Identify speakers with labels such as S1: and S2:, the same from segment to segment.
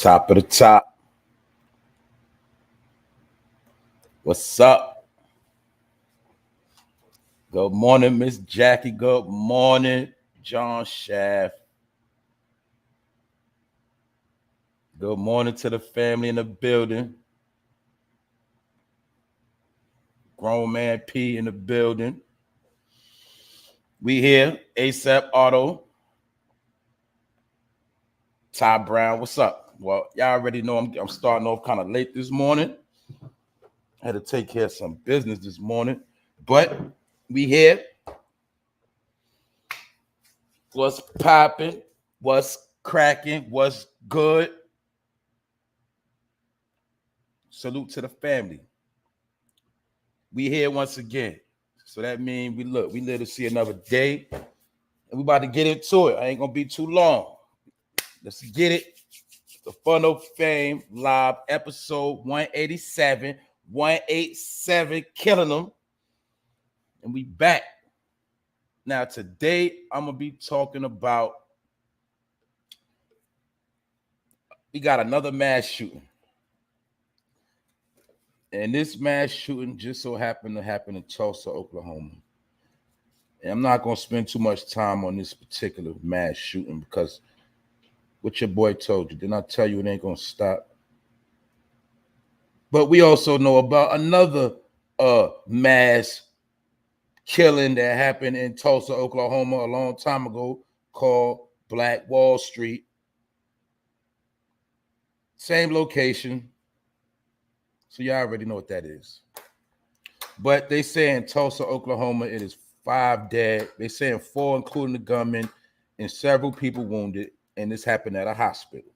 S1: Top of the top. What's up? Good morning, Miss Jackie. Good morning, John Shaft. Good morning to the family in the building. Grown man P in the building. We here, ASAP Auto. Ty Brown, what's up? Well, y'all already know I'm starting off kind of late this morning. I had to take care of some business this morning, but we here. What's popping? What's cracking? What's good? Salute to the family. We here once again. So that means we live to see another day. And we about to get into it. I ain't gonna be too long. Let's get it. The Fun of Fame live episode 187. 187 killing them. And we back. Now today I'm gonna be talking about we got another mass shooting. And this mass shooting just so happened to happen in Tulsa, Oklahoma. And I'm not going to spend too much time on this particular mass shooting because what your boy told you, didn't I tell you it ain't going to stop? But we also know about another mass killing that happened in Tulsa, Oklahoma a long time ago called Black Wall Street. Same location. So y'all already know what that is. But they say in Tulsa, Oklahoma, it is 5 dead. They saying 4, including the gunman, and several people wounded. And this happened at a hospital.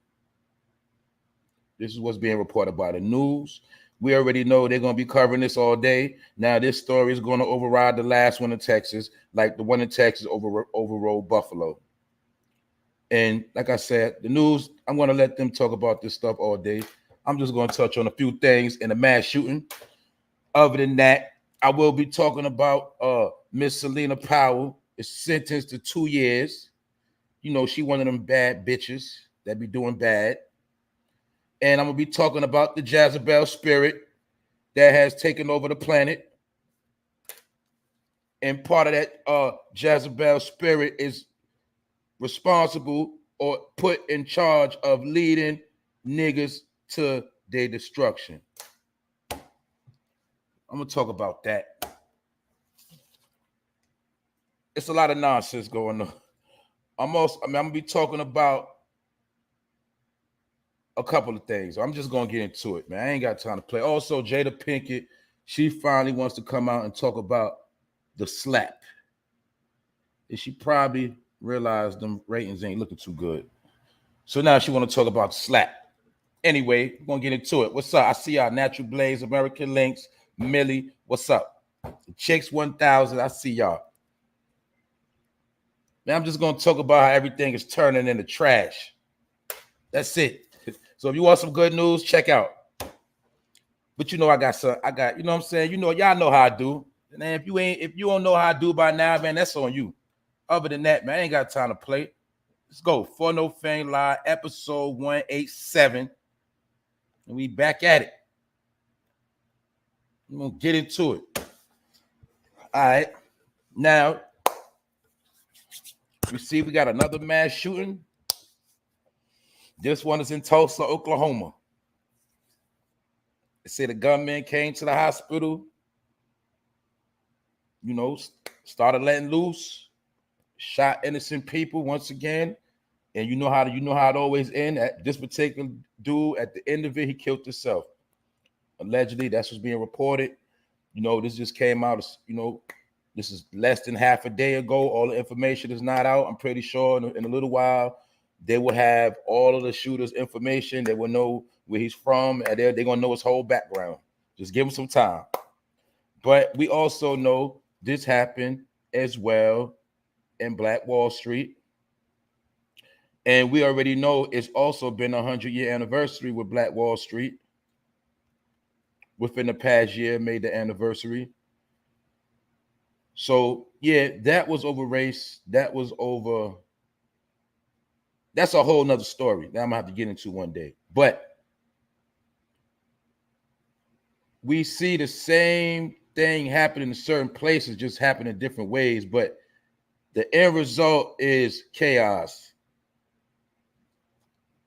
S1: This is what's being reported by the news. We already know they're going to be covering this all day. Now, this story is going to override the last one in Texas, like the one in Texas overrode Buffalo. And like I said, the news, I'm going to let them talk about this stuff all day. I'm just going to touch on a few things in the mass shooting. Other than that, I will be talking about Miss CELINA Powell is sentenced to 2 years. You know, she one of them bad bitches that be doing bad. And I'm going to be talking about the Jezebel spirit that has taken over the planet. And part of that Jezebel spirit is responsible or put in charge of leading niggas to their destruction. I'm going to talk about that. It's a lot of nonsense going on. I'm going to be talking about a couple of things. I'm just going to get into it, man. I ain't got time to play. Also, Jada Pinkett, she finally wants to come out and talk about the slap. And she probably realized them ratings ain't looking too good. So now she want to talk about the slap. Anyway, we're going to get into it. What's up? I see y'all. Natural Blaze, American Links, Millie. What's up? Chicks 1000. I see y'all. Man, I'm just going to talk about how everything is turning into trash. That's it. So if you want some good news, check out. But you know I got, you know what I'm saying? You know, y'all know how I do. And if you don't know how I do by now, man, that's on you. Other than that, man, I ain't got time to play. Let's go. For No Fame Live, episode 187. And we back at it. I'm going to get into it. All right. Now, you see we got another mass shooting. This one is in Tulsa, Oklahoma. They say the gunman came to the hospital, you know, started letting loose, shot innocent people once again. And you know how it always ends. At this particular dude, at the end of it, he killed himself. Allegedly, that's what's being reported. You know, this just came out, you know, this is less than half a day ago. All the information is not out. I'm pretty sure in a little while, they will have all of the shooter's information. They will know where he's from, and they're going to know his whole background. Just give him some time. But we also know this happened as well in Black Wall Street. And we already know it's also been a 100-year anniversary with Black Wall Street. Within the past year, made the anniversary. So, yeah, that was over race. That was over. That's a whole nother story that I'm going to have to get into one day. But we see the same thing happen in certain places, just happen in different ways. But the end result is chaos,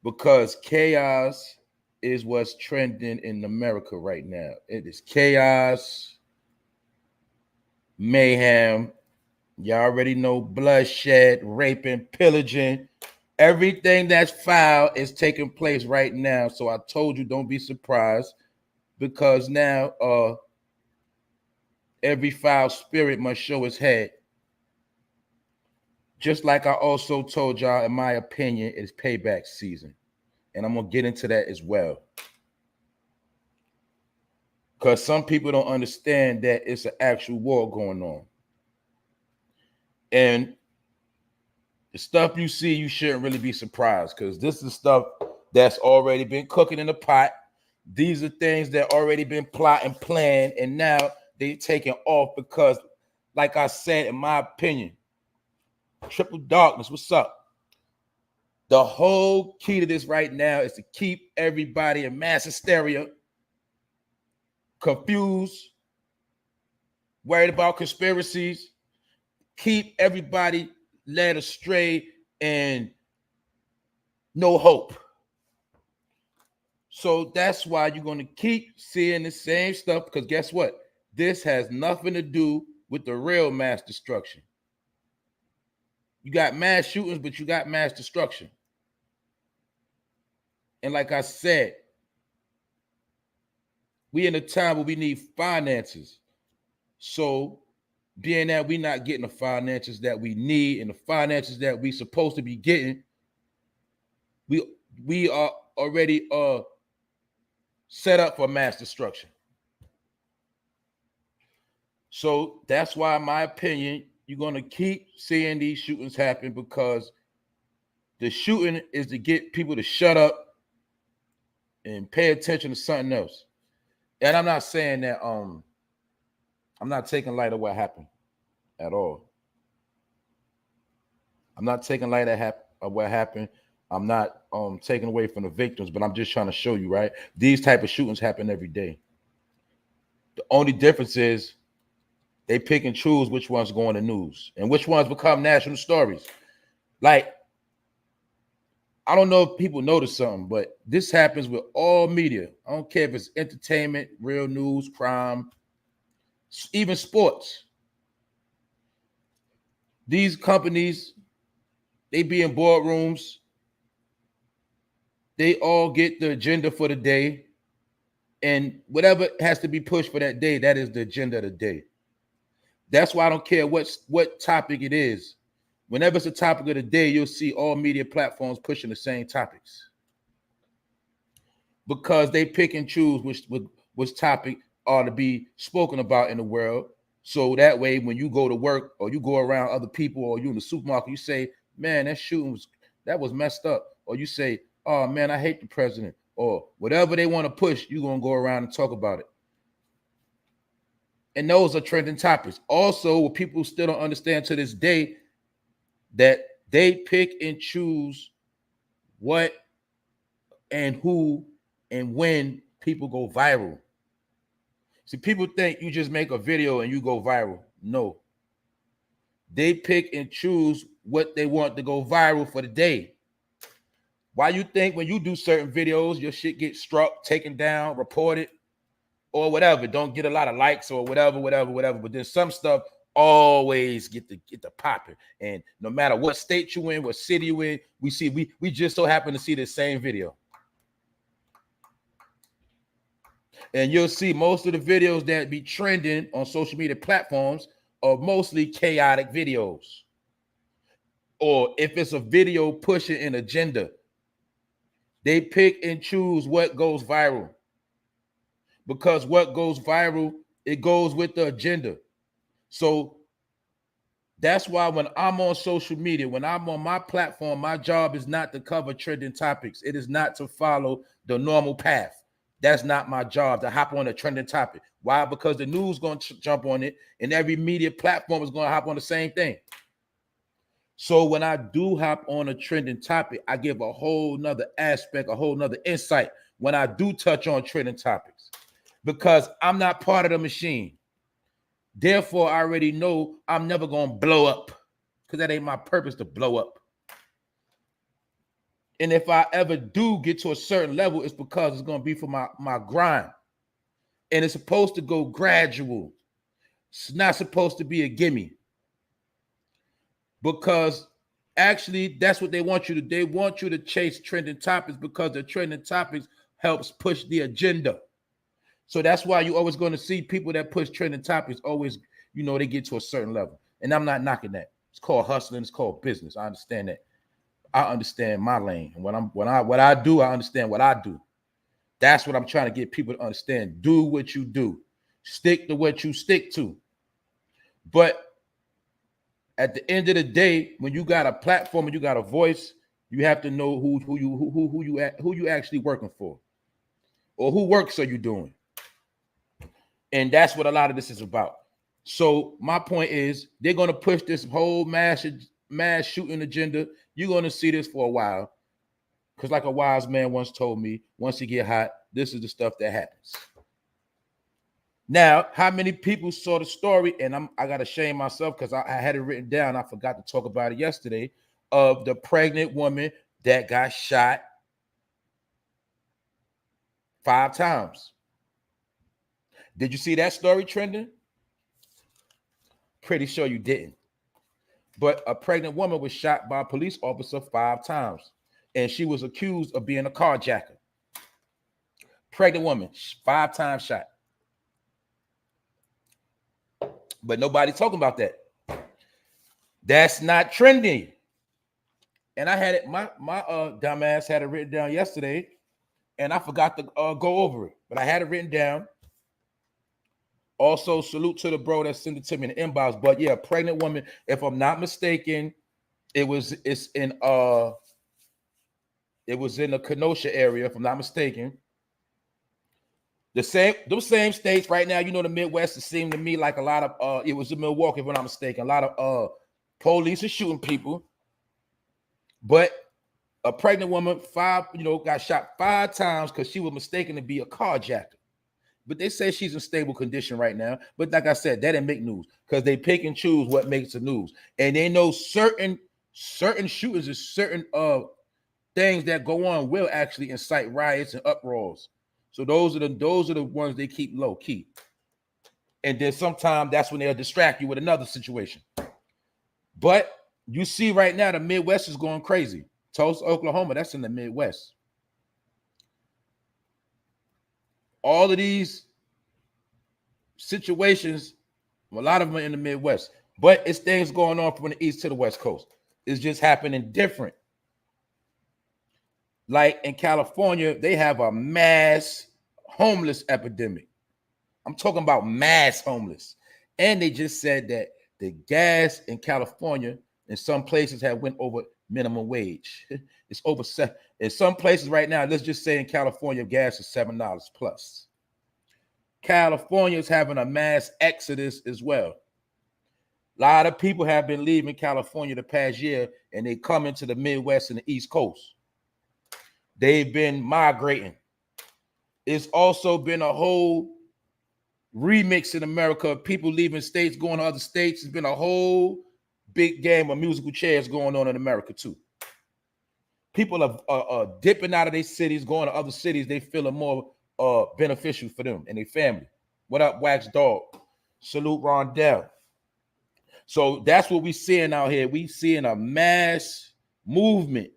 S1: because chaos is what's trending in America right now. It is chaos, mayhem. You already know, bloodshed, raping, pillaging. Everything that's foul is taking place right now. So I told you, don't be surprised, because now every foul spirit must show its head. Just like I also told y'all, in my opinion, it's payback season. And I'm going to get into that as well. Because some people don't understand that it's an actual war going on. And the stuff you see, you shouldn't really be surprised, because this is stuff that's already been cooking in the pot. These are things that already been plotting, planned, and now they taking off because, like I said, in my opinion, triple darkness, what's up? The whole key to this right now is to keep everybody in mass hysteria, confused, worried about conspiracies, keep everybody led astray and no hope. So that's why you're going to keep seeing the same stuff, because guess what? This has nothing to do with the real mass destruction. You got mass shootings, but you got mass destruction. And like I said, we in a time where we need finances. So being that we're not getting the finances that we need and the finances that we supposed to be getting, we are already set up for mass destruction. So that's why, in my opinion, you're going to keep seeing these shootings happen, because the shooting is to get people to shut up and pay attention to something else. And I'm not saying that I'm not taking light of what happened at all. I'm not taking light of what happened. I'm not taking away from the victims, but I'm just trying to show you, right? These type of shootings happen every day. The only difference is they pick and choose which ones go on the news and which ones become national stories. Like, I don't know if people notice something, but this happens with all media. I don't care if it's entertainment, real news, crime, even sports. These companies, they be in boardrooms. They all get the agenda for the day. And whatever has to be pushed for that day, that is the agenda of the day. That's why I don't care what topic it is. Whenever it's a topic of the day, you'll see all media platforms pushing the same topics, because they pick and choose which topic ought to be spoken about in the world. So that way, when you go to work or you go around other people, or you in the supermarket, you say, man, that shooting was messed up. Or you say, oh man, I hate the president, or whatever they want to push, you're going to go around and talk about it. And those are trending topics. Also, what people still don't understand to this day, that they pick and choose what and who and when people go viral. See, people think you just make a video and you go viral. No. They pick and choose what they want to go viral for the day. Why you think when you do certain videos, your shit gets struck, taken down, reported, or whatever, don't get a lot of likes or whatever. But then some stuff always get the popping. And no matter what state you in, what city you in, we just so happen to see the same video. And you'll see most of the videos that be trending on social media platforms are mostly chaotic videos. Or if it's a video pushing an agenda, they pick and choose what goes viral. Because what goes viral, it goes with the agenda. So that's why when I'm on social media, when I'm on my platform, my job is not to cover trending topics. It is not to follow the normal path. That's not my job, to hop on a trending topic. Why? Because the news is going to jump on it, and every media platform is going to hop on the same thing. So when I do hop on a trending topic, I give a whole nother aspect, a whole nother insight when I do touch on trending topics, because I'm not part of the machine. Therefore, I already know I'm never going to blow up, because that ain't my purpose to blow up. And if I ever do get to a certain level, it's because it's going to be for my grind. And it's supposed to go gradual. It's not supposed to be a gimme. Because actually, that's what they want you to do. They want you to chase trending topics, because the trending topics helps push the agenda. So that's why you're always going to see people that push trending topics always, they get to a certain level. And I'm not knocking that. It's called hustling. It's called business. I understand that. I understand my lane. And what I do, I understand what I do. That's what I'm trying to get people to understand. Do what you do. Stick to what you stick to. But at the end of the day, when you got a platform and you got a voice, you have to know who you actually working for, or who works are you doing. And that's what a lot of this is about. So my point is, they're going to push this whole mass shooting agenda. You're going to see this for a while, because like a wise man once told me, once you get hot, this is the stuff that happens. Now, how many people saw the story? And I got to shame myself, because I had it written down. I forgot to talk about it yesterday, of the pregnant woman that got shot 5 times. Did you see that story trending? Pretty sure you didn't. But a pregnant woman was shot by a police officer 5 times, and she was accused of being a carjacker. Pregnant woman, 5 times shot. But nobody's talking about that. That's not trending. And I had it, my dumbass had it written down yesterday, and I forgot to go over it. But I had it written down. Also, salute to the bro that sent it to me in the inbox. But yeah, pregnant woman, if I'm not mistaken, it was in the Kenosha area, if I'm not mistaken. Those same states right now, the Midwest, it seemed to me like a lot of it was in Milwaukee, if I'm not mistaken. A lot of police are shooting people. But a pregnant woman, got shot 5 times because she was mistaken to be a carjacker. But they say she's in stable condition right now. But like I said, that didn't make news, because they pick and choose what makes the news. And they know certain shootings and certain things that go on will actually incite riots and uproars. So those are the ones they keep low key. And then sometimes that's when they'll distract you with another situation. But you see right now, the Midwest is going crazy. Tulsa, Oklahoma, that's in the Midwest. All of these situations, a lot of them are in the Midwest. But it's things going on from the East to the West Coast. It's just happening different. Like in California, they have a mass homeless epidemic. I'm talking about mass homeless. And they just said that the gas in California in some places have went over minimum wage. It's over in some places right now. Let's just say in California, gas is $7 plus. California is having a mass exodus as well. A lot of people have been leaving California the past year, and they come into the Midwest and the East Coast. They've been migrating. It's also been a whole remix in America of people leaving states, going to other states. It's been a whole big game of musical chairs going on in America too. People are dipping out of their cities, going to other cities. They feel it more beneficial for them and their family. What up, Wax Dog? Salute Rondell. So that's what we're seeing out here. We seeing a mass movement.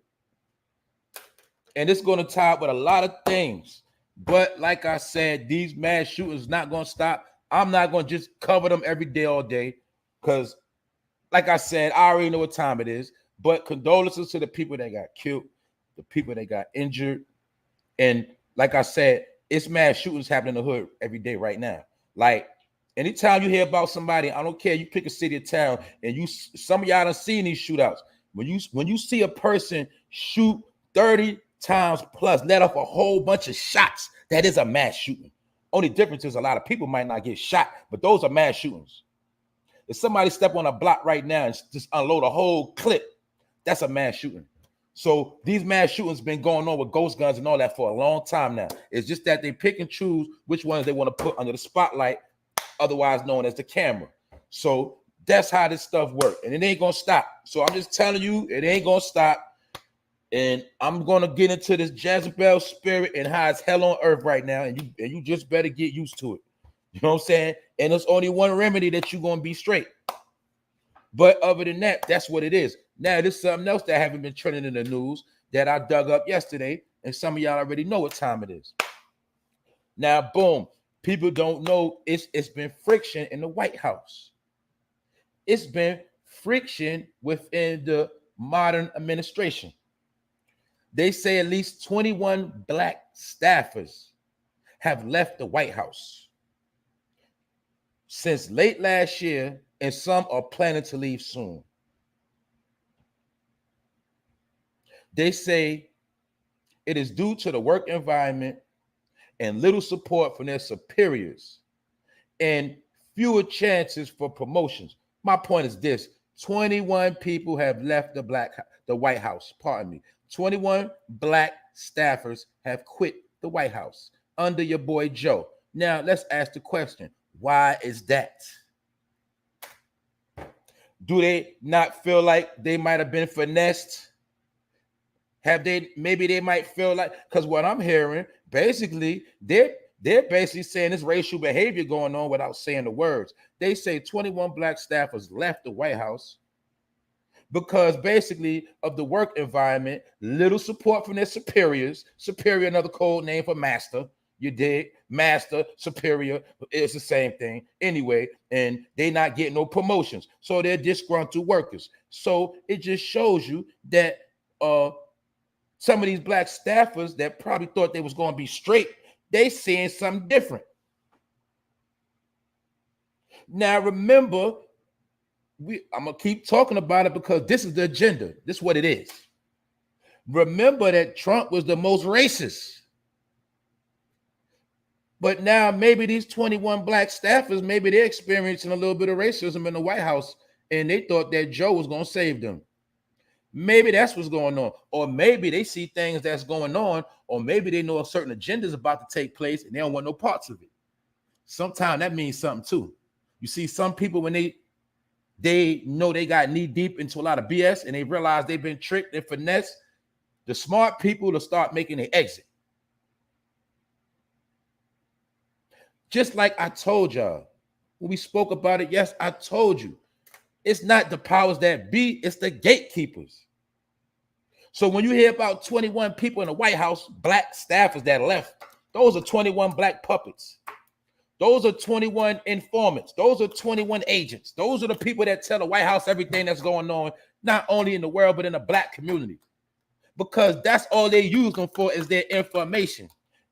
S1: And it's going to tie up with a lot of things. But like I said, these mass shootings not going to stop. I'm not going to just cover them every day, all day. Because like I said, I already know what time it is. But condolences to the people that got killed, the people that got injured. And like I said, it's mass shootings happening in the hood every day right now. Like, anytime you hear about somebody, I don't care, you pick a city or town, and some of y'all done seen these shootouts. When you see a person shoot 30 times plus, let off a whole bunch of shots, that is a mass shooting. Only difference is a lot of people might not get shot, but those are mass shootings. If somebody step on a block right now and just unload a whole clip, That's a mass shooting. So these mass shootings been going on with ghost guns and all that for a long time now. It's just that they pick and choose which ones they want to put under the spotlight, otherwise known as the camera. So that's how this stuff works, and it ain't gonna stop. So I'm just telling you, it ain't gonna stop. And I'm gonna get into this Jezebel spirit and how it's hell on earth right now, and you just better get used to it. You know what I'm saying? And there's only one remedy that you're gonna be straight. But other than that, that's what it is. Now, there's something else that haven't been trending in the news that I dug up yesterday, and some of y'all already know what time it is. Now, boom, people don't know it's been friction in the White House. It's been friction within the modern administration. They say at least 21 black staffers have left the White House since late last year, and some are planning to leave soon. They say it is due to the work environment and little support from their superiors and fewer chances for promotions. My point is this: 21 people have left the White House. Pardon me. 21 black staffers have quit the White House under your boy Joe. Now, let's ask the question, why is that? Do they not feel like they might have been finessed? Maybe they might feel like, because what I'm hearing, basically, they're basically saying this racial behavior going on without saying the words. They say 21 black staffers left the White House because basically of the work environment, little support from their superiors. Superior, another code name for master. You dig? Master, superior, it's the same thing. Anyway, and they not getting no promotions. So they're disgruntled workers. So it just shows you that some of these black staffers that probably thought they was going to be straight, they seeing something different. Now, remember, I'm going to keep talking about it because this is the agenda. This is what it is. Remember that Trump was the most racist. But now maybe these 21 black staffers, maybe they're experiencing a little bit of racism in the White House, and they thought that Joe was going to save them. Maybe that's what's going on. Or maybe they see things that's going on, or maybe they know a certain agenda is about to take place and they don't want no parts of it. Sometimes that means something too. You see, some people, when they know they got knee deep into a lot of BS and they realize they've been tricked and finessed, the smart people will start making an exit. Just like I told y'all when we spoke about it, yes, I told you. It's not the powers that be, it's the gatekeepers. So when you hear about 21 people in the White House, black staffers that left, those are 21 black puppets. Those are 21 informants. Those are 21 agents. Those are the people that tell the White House everything that's going on, not only in the world, but in the black community. Because that's all they use them for, is their information.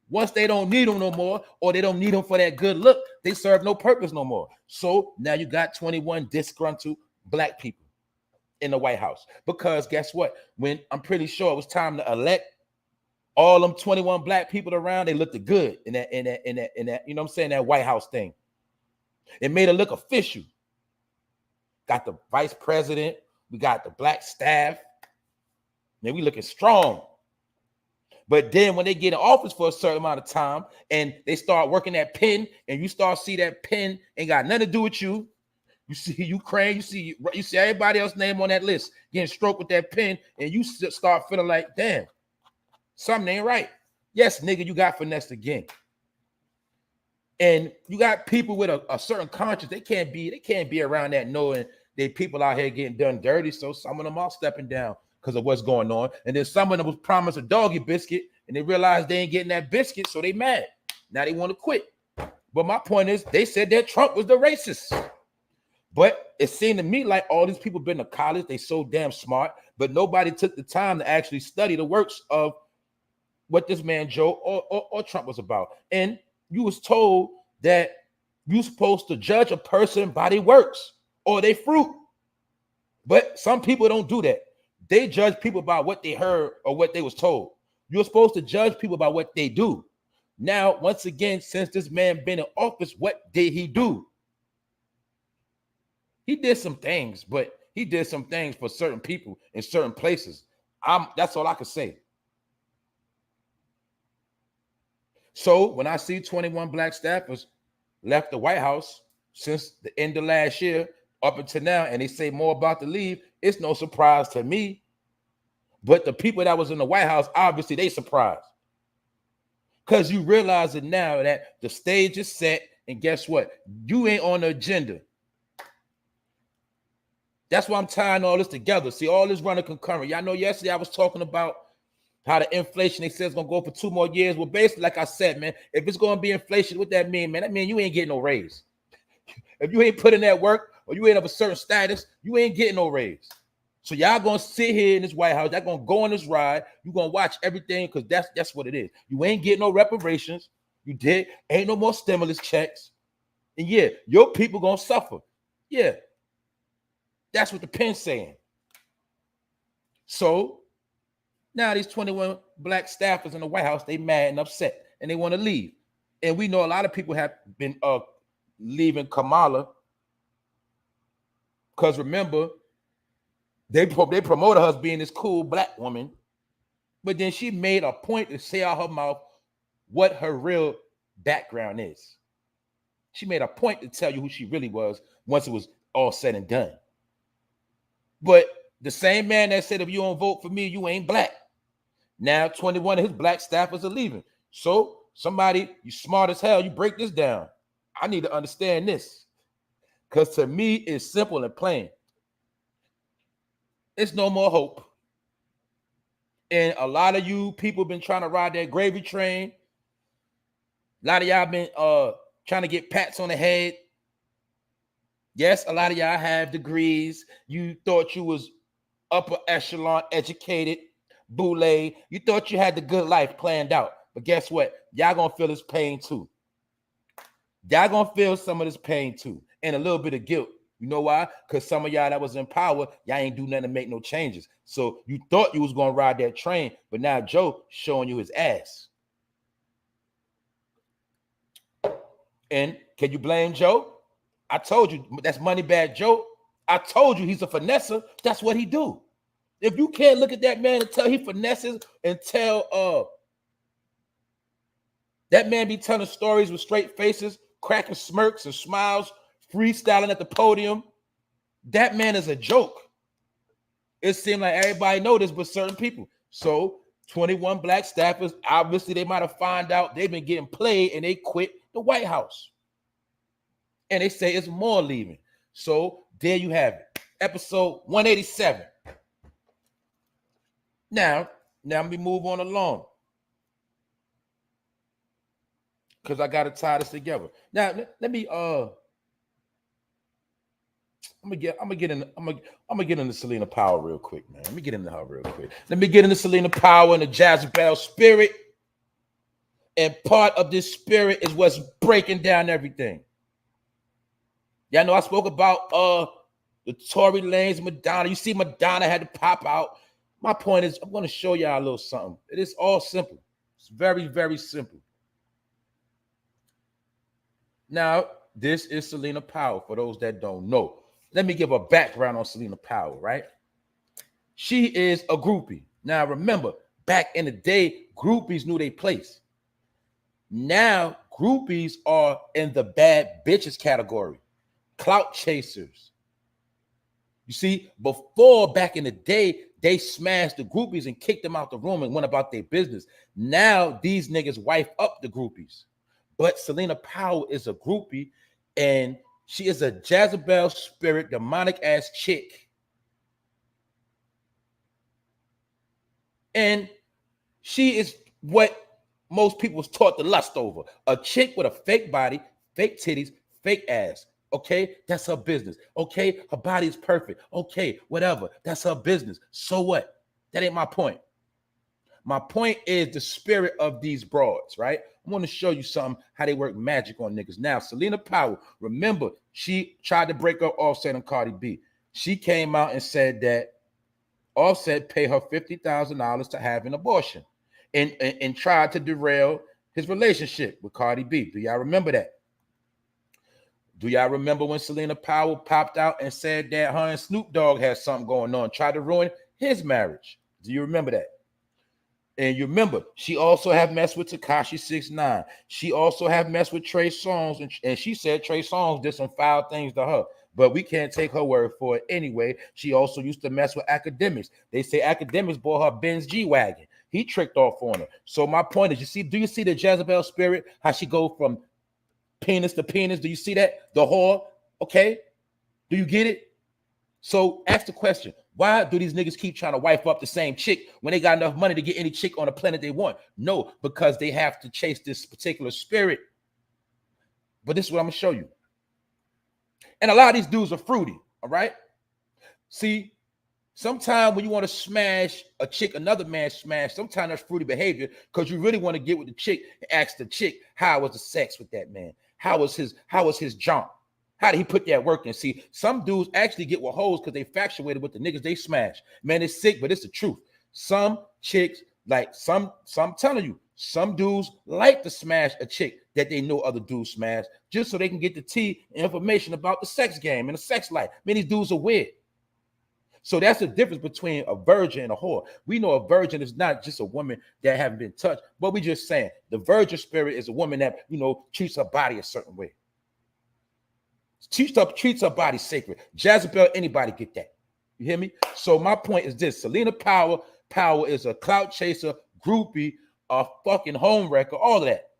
S1: Once they don't need them no more, or they don't need them for that good look, they serve no purpose no more. So now you got 21 disgruntled black people in the White House. Because guess what? When I'm pretty sure it was time to elect all them 21 black people around, they looked good in that, you know what I'm saying, that White House thing. It made it look official. Got the vice president, we got the black staff. Man, we looking strong. But then when they get in office for a certain amount of time and they start working that pen, and you start see that pen ain't got nothing to do with you. You see Ukraine, you see everybody else's name on that list getting stroked with that pen, and you start feeling like, damn, something ain't right. Yes, nigga, you got finessed again. And you got people with a certain conscience. They can't be around that knowing that people out here getting done dirty. So some of them are stepping down because of what's going on. And then some of them was promised a doggy biscuit and they realized they ain't getting that biscuit, so they mad. Now they want to quit. But my point is, they said that Trump was the racist. But it seemed to me like all these people been to college, they so damn smart, but nobody took the time to actually study the works of what this man Joe or Trump was about. And you was told that you're supposed to judge a person by their works or their fruit. But some people don't do that. They judge people by what they heard or what they was told. You're supposed to judge people by what they do. Now, once again, since this man been in office, what did he do? He did some things, but He did some things for certain people in certain places. That's all I can say. So when I see 21 black staffers left the White House since the end of last year up until now, and they say more about to leave, it's no surprise to me. But the people that was in the White House, obviously they surprised. Because you realize it now that the stage is set, and guess what? You ain't on the agenda. That's why I'm tying all this together. See, all this running concurrent. Y'all know yesterday I was talking about how the inflation, they said, is going to go for 2 more years. Well, basically, like I said, man, if it's going to be inflation, what that mean, man? That mean you ain't getting no raise. If you ain't putting that work or you ain't of a certain status, you ain't getting no raise. So y'all going to sit here in this White House. Y'all going to go on this ride. You're going to watch everything because that's what it is. You ain't getting no reparations. You did. Ain't no more stimulus checks. And yeah, your people going to suffer. Yeah. That's what the pen's saying. So now these 21 black staffers in the White House, they mad and upset, and they want to leave. And we know a lot of people have been leaving Kamala because remember, they promoted her as being this cool black woman, but then she made a point to say out her mouth what her real background is. She made a point to tell you who she really was once it was all said and done. But the same man that said, if you don't vote for me, you ain't black. Now 21 of his black staffers are leaving. So somebody, you smart as hell, you break this down. I need to understand this. Because to me, it's simple and plain. It's no more hope. And a lot of you people been trying to ride that gravy train. A lot of y'all been trying to get pats on the head. Yes, a lot of y'all have degrees. You thought you was upper echelon educated, boule. You thought you had the good life planned out. But guess what? Y'all gonna feel this pain too. Y'all gonna feel some of this pain too. And a little bit of guilt. You know why? Because some of y'all that was in power, y'all ain't do nothing to make no changes. So you thought you was gonna ride that train, but now Joe showing you his ass. And can you blame Joe? I told you, that's money bad Joe. I told you he's a finesser. That's what he do. If you can't look at that man and tell he finesses and tell that man be telling stories with straight faces, cracking smirks and smiles, freestyling at the podium, that man is a joke. It seemed like everybody know this, but certain people. So 21 black staffers, obviously they might have found out they've been getting played and they quit the White House. And they say it's more leaving. So there you have it. Episode 187. Now we move on along. Because I gotta tie this together. Now let me I'm gonna get into CELINA Powell real quick, man. Let me get into her real quick. Let me get into CELINA Powell and the Jezebel spirit. And part of this spirit is what's breaking down everything. Y'all know I spoke about the Tory Lanez, Madonna. You see Madonna had to pop out. My point is, I'm going to show y'all a little something. It is all simple. It's very, very simple. Now, this is CELINA Powell, for those that don't know. Let me give a background on CELINA Powell, right? She is a groupie. Now, remember, back in the day, groupies knew their place. Now, groupies are in the bad bitches category. Clout chasers. You see, before, back in the day, they smashed the groupies and kicked them out the room and went about their business. Now, these niggas wife up the groupies. But CELINA Powell is a groupie, and she is a Jezebel spirit, demonic ass chick. And she is what most people was taught to lust over. A chick with a fake body, fake titties, fake ass. Okay, that's her business. Okay, her body is perfect. Okay, whatever. That's her business. So what? That ain't my point. My point is the spirit of these broads, right? I want to show you something, how they work magic on niggas. Now, CELINA Powell, remember, she tried to break up Offset and Cardi B. She came out and said that Offset paid her $50,000 to have an abortion and tried to derail his relationship with Cardi B. Do y'all remember that? Do y'all remember when Selena Powell popped out and said that her and Snoop Dogg had something going on, tried to ruin his marriage? Do you remember that? And you remember, she also have messed with Tekashi 6ix9ine. She also have messed with Trey Songz, and she said Trey Songz did some foul things to her. But we can't take her word for it anyway. She also used to mess with Academics. They say Academics bought her Benz G-Wagon. He tricked off on her. So my point is, do you see the Jezebel spirit? How she go from penis to penis? Do you see that? The whore? Okay. Do you get it? So ask the question, why do these niggas keep trying to wipe up the same chick when they got enough money to get any chick on the planet they want? No, because they have to chase this particular spirit. But this is what I'm going to show you. And a lot of these dudes are fruity, all right? See, sometimes when you want to smash a chick, another man smash, sometimes that's fruity behavior because you really want to get with the chick and ask the chick, how was the sex with that man? How was his jump? How did he put that work in? See, some dudes actually get with hoes because they infatuated with the niggas they smash. Man, it's sick, but it's the truth. Some chicks, like some telling you, some dudes like to smash a chick that they know other dudes smash just so they can get the tea and information about the sex game and the sex life. Man, these dudes are weird. So that's the difference between a virgin and a whore. We know a virgin is not just a woman that haven't been touched, but we just saying the virgin spirit is a woman that, treats her body a certain way. Treats her body sacred. Jezebel, anybody get that? You hear me? So my point is this: Selena Powell is a clout chaser, groupie, a fucking home wrecker, all of that.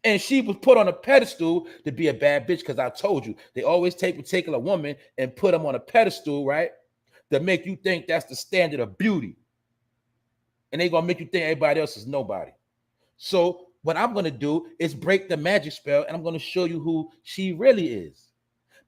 S1: And she was put on a pedestal to be a bad bitch because I told you they always take a particular woman and put them on a pedestal, right? To make you think that's the standard of beauty. And they're gonna make you think everybody else is nobody. So what I'm going to do is break the magic spell, and I'm going to show you who she really is.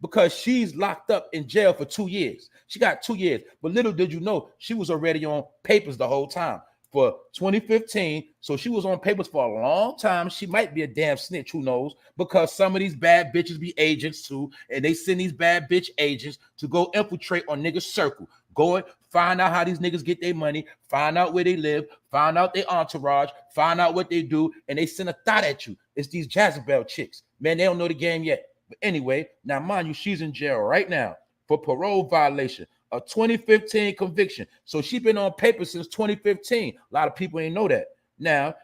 S1: Because she's locked up in jail for 2 years. She got 2 years. But little did you know, she was already on papers the whole time. For 2015, so she was on papers for a long time. She might be a damn snitch, who knows? Because some of these bad bitches be agents too, and they send these bad bitch agents to go infiltrate on niggas' circle. Go and find out how these niggas get their money, find out where they live, find out their entourage, find out what they do, and they send a thought at you. It's these Jezebel chicks. Man, they don't know the game yet. But anyway, now mind you, she's in jail right now for parole violation. A 2015 conviction. So she been on paper since 2015. A lot of people ain't know that. Now,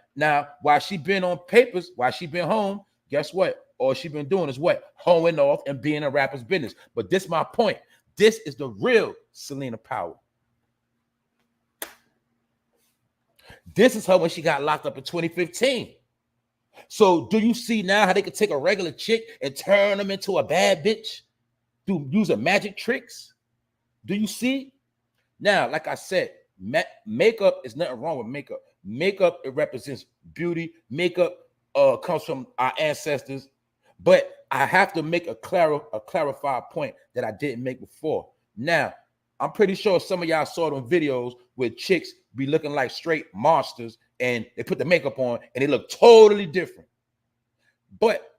S1: while she been on papers, while she been home, guess what? All she been doing is what? Hoeing off and being a rapper's business. But this is my point. This is the real Selena Powell. This is her when she got locked up in 2015. So do you see now how they can take a regular chick and turn them into a bad bitch? Using magic tricks? Do you see? Now, like I said, makeup is nothing wrong with makeup. Makeup, it represents beauty. Makeup comes from our ancestors. But I have to make a clarified point that I didn't make before. Now, I'm pretty sure some of y'all saw them videos where chicks be looking like straight monsters and they put the makeup on and they look totally different. But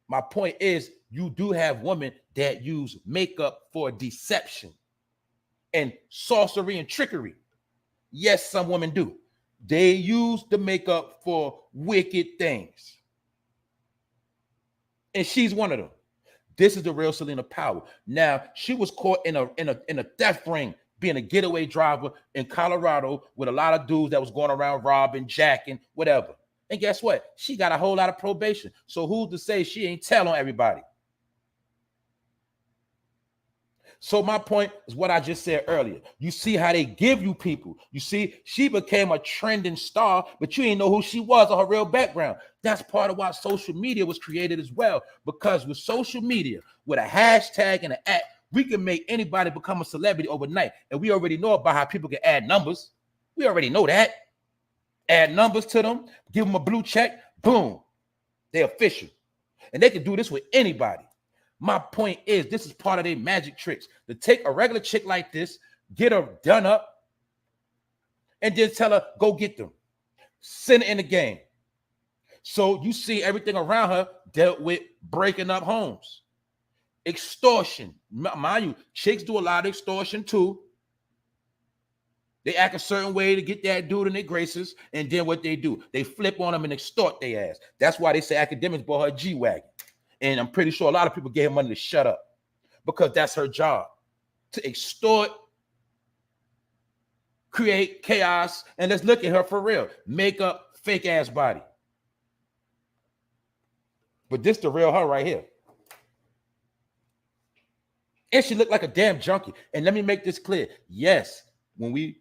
S1: my point is, you do have women that use makeup for deception and sorcery and trickery. Yes, some women do. They use the makeup for wicked things. And she's one of them. This is the real Selena Powell. Now, she was caught in a theft ring, being a getaway driver in Colorado with a lot of dudes that was going around robbing, jacking, whatever. And guess what? She got a whole lot of probation. So who's to say she ain't tell on everybody? So my point is what I just said earlier. You see how they give you people. You see, she became a trending star, but you didn't know who she was or her real background. That's part of why social media was created as well. Because with social media, with a hashtag and an app, we can make anybody become a celebrity overnight. And we already know about how people can add numbers. We already know that. Add numbers to them, give them a blue check, boom, they're official. And they can do this with anybody. My point is, this is part of their magic tricks. To take a regular chick like this, get her done up, and then tell her, go get them. Send her in the game. So you see everything around her dealt with breaking up homes. Extortion. Mind you, chicks do a lot of extortion too. They act a certain way to get that dude in their graces, and then what they do, they flip on them and extort their ass. That's why they say Academics bought her G-Wagon. And I'm pretty sure a lot of people gave her money to shut up because that's her job, to extort, create chaos. And let's look at her for real. Make up fake ass body. But this the real her right here. And she looked like a damn junkie. And let me make this clear. Yes, when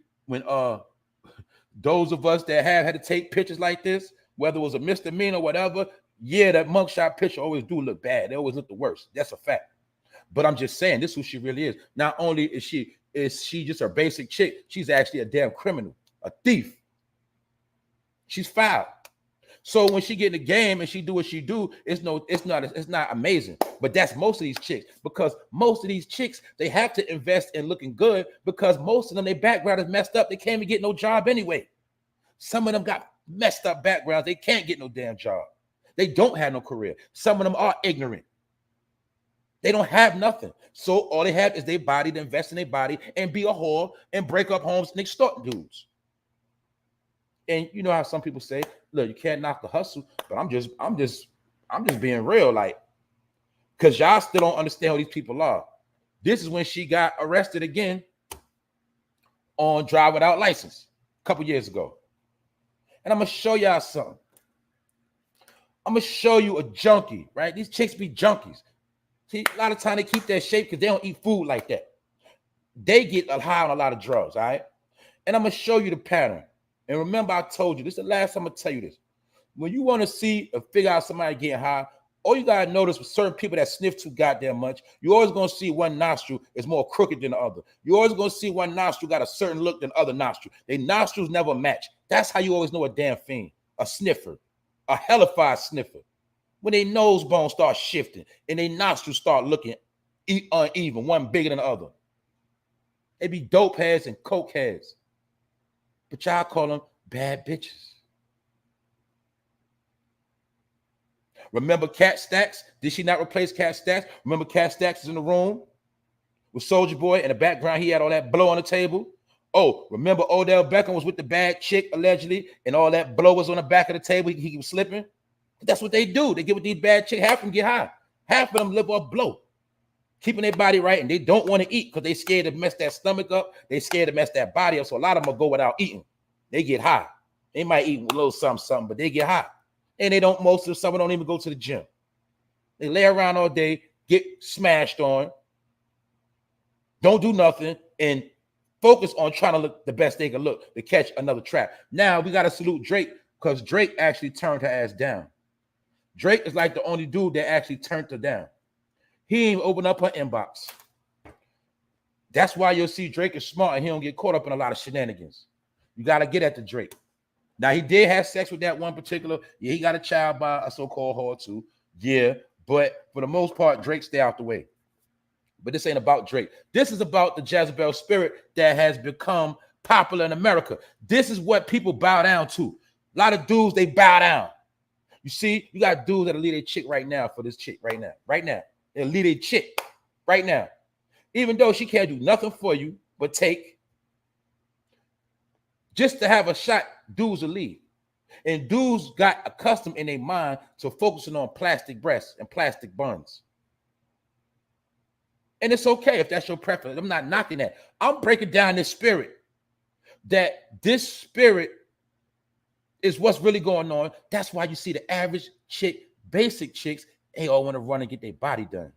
S1: those of us that have had to take pictures like this, whether it was a misdemeanor or whatever, yeah, that mugshot picture always do look bad. They always look the worst. That's a fact. But I'm just saying, this is who she really is. Not only is she just a basic chick, she's actually a damn criminal, a thief. She's foul. So when she get in the game and she do what she do, it's not amazing. But that's most of these chicks, because most of these chicks, they have to invest in looking good because most of them, their background is messed up. They can't even get no job anyway. Some of them got messed up backgrounds. They can't get no damn job. They don't have no career. Some of them are ignorant. They don't have nothing. So all they have is their body to invest in their body and be a whore and break up homes and extort dudes. And you know how some people say, look, you can't knock the hustle, but I'm just being real, like, because y'all still don't understand who these people are. This is when she got arrested again on drive without license a couple years ago. And I'm gonna show y'all something. I'm gonna show you a junkie, right? These chicks be junkies. See, a lot of time they keep their shape because they don't eat food like that. They get high on a lot of drugs, all right? And I'm gonna show you the pattern. And remember, I told you, this is the last time I'm gonna tell you this. When you want to see or figure out somebody getting high, all you gotta notice with certain people that sniff too goddamn much, you're always gonna see one nostril is more crooked than the other. You're always gonna see one nostril got a certain look than the other nostril. Their nostrils never match. That's how you always know a damn fiend, a sniffer, a hellified sniffer. When their nose bones start shifting and their nostrils start looking uneven, one bigger than the other. They be dope heads and coke heads. But y'all call them bad bitches. Remember Cat Stacks? Did she not replace Cat Stacks? Remember Cat Stacks is in the room with Soulja Boy. In the background, he had all that blow on the table. Oh, remember Odell Beckham was with the bad chick, allegedly, and all that blow was on the back of the table. He was slipping. That's what they do. They get with these bad chicks. Half of them get high. Half of them live off blow, keeping their body right, and they don't want to eat because they scared to mess that stomach up. They scared to mess that body up. So a lot of them will go without eating. They get high. They might eat a little something, but they get high. And they don't, most of them don't even go to the gym. They lay around all day, get smashed on, don't do nothing, and focus on trying to look the best they can look to catch another trap. Now we got to salute Drake because Drake actually turned her ass down. Drake is like the only dude that actually turned her down. He ain't open up her inbox. That's why you'll see Drake is smart and he don't get caught up in a lot of shenanigans. You got to get at the Drake. Now, he did have sex with that one particular. Yeah, he got a child by a so-called whore too. Yeah, but for the most part, Drake stay out the way. But this ain't about Drake. This is about the Jezebel spirit that has become popular in America. This is what people bow down to. A lot of dudes, they bow down. You see, you got dudes that'll leave a chick right now for this chick right now. Right now. They'll leave a chick right now. Even though she can't do nothing for you but take. Just to have a shot, dudes will leave. And dudes got accustomed in their mind to focusing on plastic breasts and plastic buns. And it's okay if that's your preference. I'm not knocking that. I'm breaking down this spirit. That this spirit is what's really going on. That's why you see the average chick, basic chicks, they all want to run and get their body done.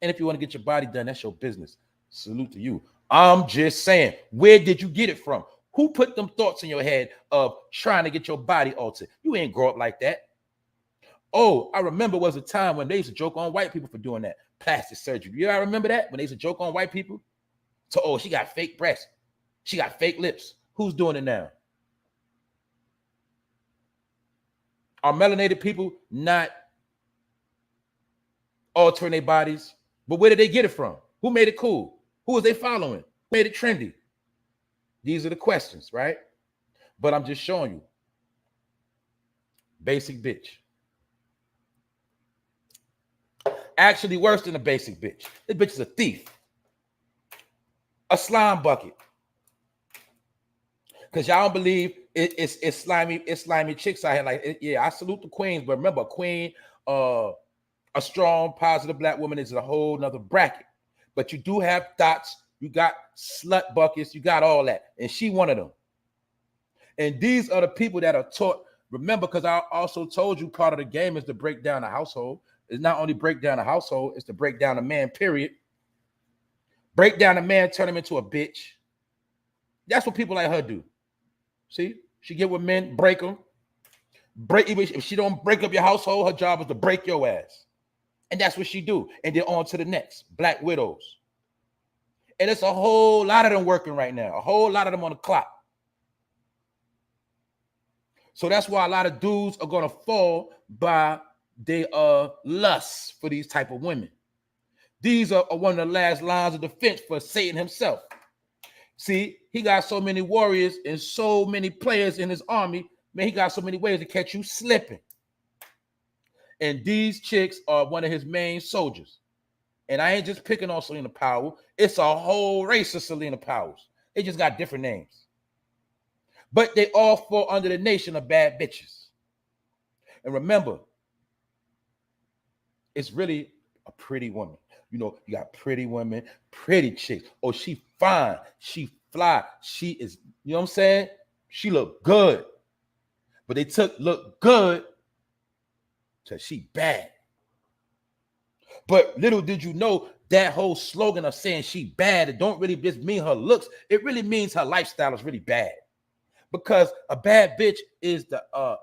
S1: And if you want to get your body done, that's your business. Salute to you. I'm just saying, where did you get it from? Who put them thoughts in your head of trying to get your body altered? You ain't grow up like that. Oh, I remember was a time when they used to joke on white people for doing that. Plastic surgery. You ever remember that? When they used to joke on white people? So, oh, she got fake breasts. She got fake lips. Who's doing it now? Are melanated people not altering their bodies? But where did they get it from? Who made it cool? Who was they following? Who made it trendy? These are the questions, right? But I'm just showing you. Basic bitch. Actually worse than a basic bitch. This bitch is a thief. A slime bucket. Because y'all don't believe it's slimy chicks out here. Like, yeah, I salute the queens, but remember, a queen, A strong, positive black woman is a whole nother bracket. But you do have thoughts. You got slut buckets. You got all that. And she one of them. And these are the people that are taught. Remember, because I also told you part of the game is to break down a household. It's not only break down a household, it's to break down a man, period. Break down a man, turn him into a bitch. That's what people like her do. See? She get with men, break them. Even if she don't break up your household, her job is to break your ass. And that's what she do. And then on to the next. Black widows. And it's a whole lot of them working right now. A whole lot of them on the clock. So that's why a lot of dudes are going to fall by their lust for these type of women. These are one of the last lines of defense for Satan himself. See, he got so many warriors and so many players in his army. Man, he got so many ways to catch you slipping. And these chicks are one of his main soldiers. And I ain't just picking on Selena Powell. It's a whole race of Selena Powells. They just got different names. But they all fall under the nation of bad bitches. And remember, it's really a pretty woman. You know, you got pretty women, pretty chicks. Oh, she fine. She fly. She is, you know what I'm saying? She look good. But they took look good to she bad. But little did you know that whole slogan of saying she bad, it don't really just mean her looks. It really means her lifestyle is really bad. Because a bad bitch is the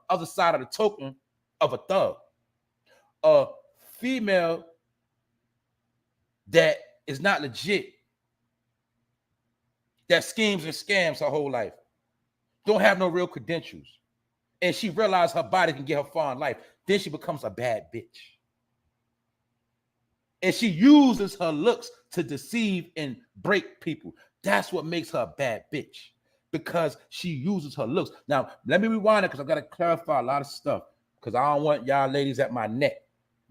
S1: other side of the token of a thug. A female that is not legit, that schemes and scams her whole life, don't have no real credentials, and she realized her body can get her far in life, then she becomes a bad bitch. And she uses her looks to deceive and break people. That's what makes her a bad bitch, because she uses her looks. Now, let me rewind it because I've got to clarify a lot of stuff because I don't want y'all ladies at my neck.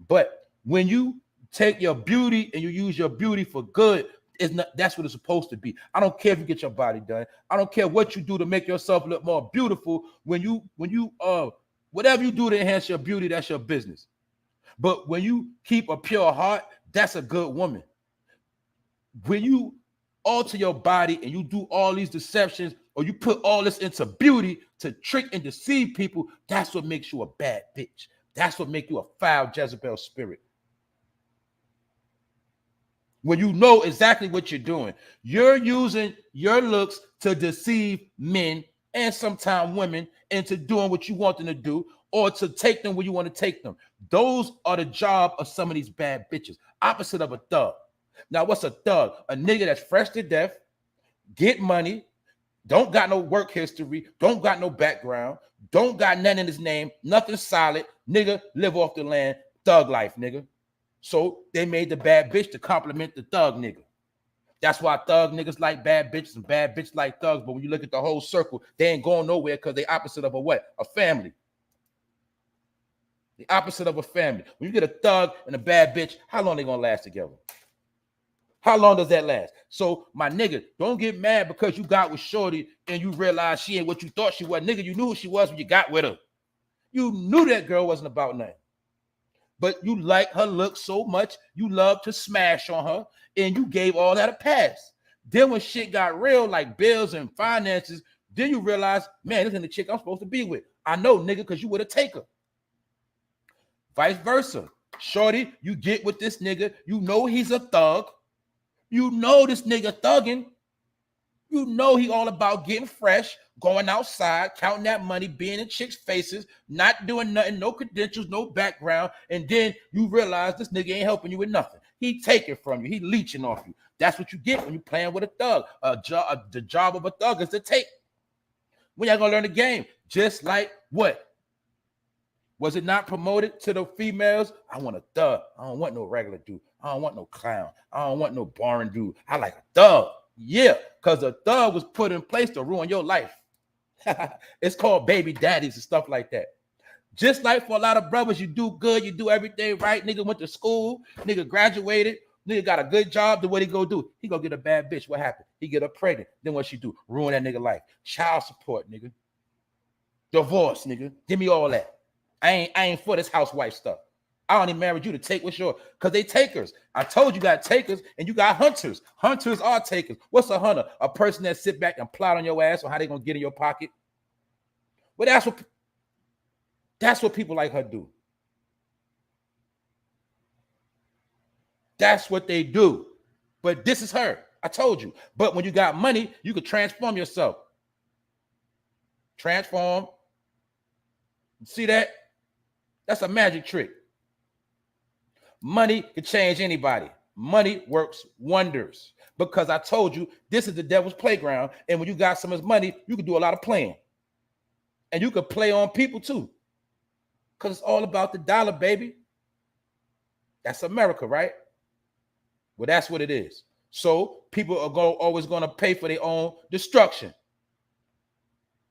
S1: But when you take your beauty and you use your beauty for good, that's what it's supposed to be. I don't care if you get your body done. I don't care what you do to make yourself look more beautiful. When you whatever you do to enhance your beauty, that's your business. But when you keep a pure heart, that's a good woman. When you alter your body and you do all these deceptions, or you put all this into beauty to trick and deceive people, that's what makes you a bad bitch. That's what makes you a foul Jezebel spirit. When you know exactly what you're doing, you're using your looks to deceive men and sometimes women into doing what you want them to do, or to take them where you want to take them. Those are the job of some of these bad bitches. Opposite of a thug. Now, what's a thug? A nigga that's fresh to death, get money, don't got no work history, don't got no background, don't got nothing in his name, nothing solid. Nigga, live off the land, thug life, nigga. So they made the bad bitch to compliment the thug nigga. That's why thug niggas like bad bitches and bad bitches like thugs. But when you look at the whole circle, they ain't going nowhere because they opposite of a what? A family. The opposite of a family. When you get a thug and a bad bitch, how long they gonna last together? How long does that last? So my nigga, don't get mad because you got with shorty and you realize she ain't what you thought she was. Nigga, you knew who she was when you got with her. You knew that girl wasn't about nothing. But you like her look so much, you love to smash on her, and you gave all that a pass. Then when shit got real, like bills and finances, then you realize, man, this ain't the chick I'm supposed to be with. I know, nigga, because you would have taken her. Vice versa. Shorty, you get with this nigga, you know he's a thug. You know this nigga thugging. You know he all about getting fresh, going outside, counting that money, being in chicks' faces, not doing nothing, no credentials, no background. And then you realize this nigga ain't helping you with nothing. He taking from you. He leeching off you. That's what you get when you playing with a thug. The job of a thug is to take. When y'all gonna learn the game? Just like what? Was it not promoted to the females? I want a thug. I don't want no regular dude. I don't want no clown. I don't want no boring dude. I like a thug. Yeah, because a thug was put in place to ruin your life. It's called baby daddies and stuff like that. Just like for a lot of brothers, you do good, you do everything right. Nigga went to school, nigga graduated, nigga got a good job. Then what he go do? He go get a bad bitch. What happened? He get her pregnant. Then what she do? Ruin that nigga life. Child support, nigga. Divorce, nigga. Give me all that. I ain't for this housewife stuff. I only married you to take what's yours, because they takers. I told you got takers and you got hunters. Hunters are takers. What's a hunter? A person that sit back and plot on your ass on how they gonna get in your pocket. But that's what people like her do. That's what they do. But this is her. I told you. But when you got money, you could transform yourself. Transform. See that? That's a magic trick. Money can change anybody. Money works wonders. Because I told you, this is the devil's playground. And when you got so much money, you can do a lot of playing. And you can play on people too. Because it's all about the dollar, baby. That's America, right? Well, that's what it is. So people are always going to pay for their own destruction.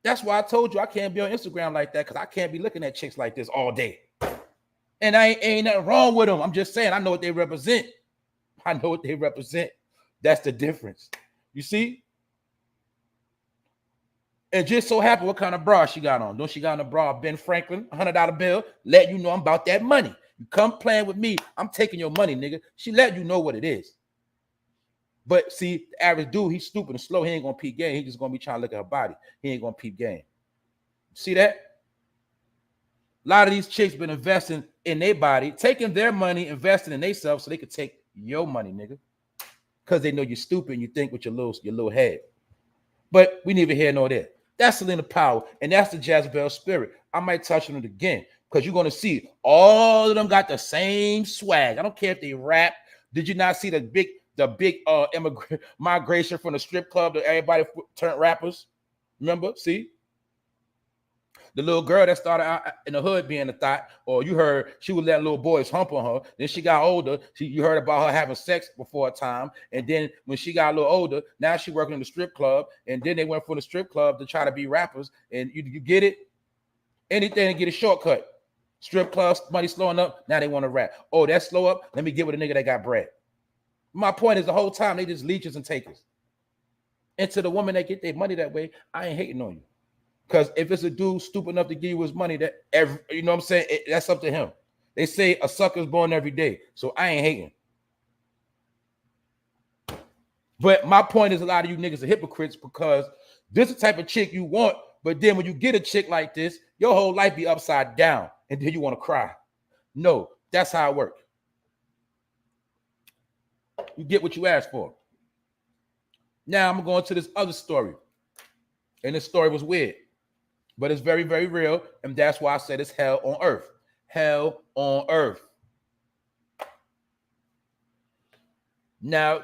S1: That's why I told you I can't be on Instagram like that, because I can't be looking at chicks like this all day. And ain't nothing wrong with them. I'm just saying, I know what they represent. I know what they represent. That's the difference. You see? And just so happen what kind of bra she got on. Don't she got on a bra, Ben Franklin, $100 bill, let you know I'm about that money. You come playing with me, I'm taking your money, nigga. She let you know what it is. But see, the average dude, he's stupid and slow. He ain't gonna peep game. He just gonna be trying to look at her body. He ain't gonna peep game. See that? A lot of these chicks been investing in their body, taking their money, investing in themselves so they could take your money, nigga. Because they know you're stupid and you think with your little head. But we neither here nor there. That's CELINA Powell, and that's the Jezebel spirit. I might touch on it again, because you're going to see all of them got the same swag. I don't care if they rap. Did you not see the big migration from the strip club to everybody turned rappers? Remember? See? The little girl that started out in the hood being a thought, or you heard she would let little boys hump on her. Then she got older. You heard about her having sex before a time. And then when she got a little older, now she working in the strip club. And then they went from the strip club to try to be rappers. And you get it? Anything to get a shortcut. Strip club, money slowing up. Now they want to rap. Oh, that's slow up. Let me get with a nigga that got bread. My point is the whole time they just leeches and takers. And to the woman that get their money that way, I ain't hating on you. Because if it's a dude stupid enough to give you his money, you know what I'm saying? That's up to him. They say a sucker's born every day. So I ain't hating. But my point is a lot of you niggas are hypocrites, because this is the type of chick you want. But then when you get a chick like this, your whole life be upside down. And then you want to cry. No, that's how it works. You get what you asked for. Now I'm going to this other story. And this story was weird. But it's very, very real. And that's why I said it's hell on earth. Hell on earth. Now,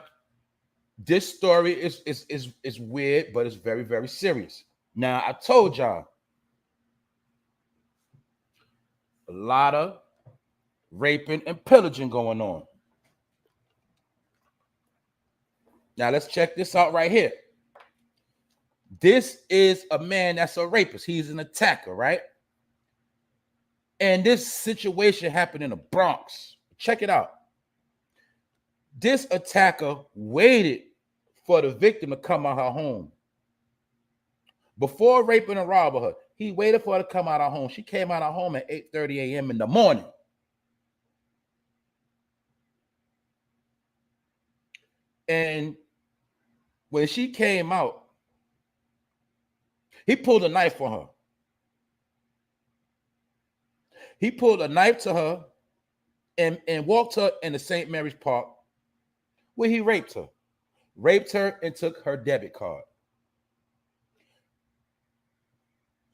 S1: this story is weird, but it's very, very serious. Now, I told y'all a lot of raping and pillaging going on. Now, let's check this out right here. This is a man that's a rapist. He's an attacker, right? And this situation happened in the Bronx. Check it out. This attacker waited for the victim to come out her home. Before raping and robbing her, he waited for her to come out of her home. She came out of her home at 8:30 a.m. in the morning. And when she came out, he pulled a knife on her. He pulled a knife to her and walked her in the St. Mary's Park, where he raped her. Raped her and took her debit card.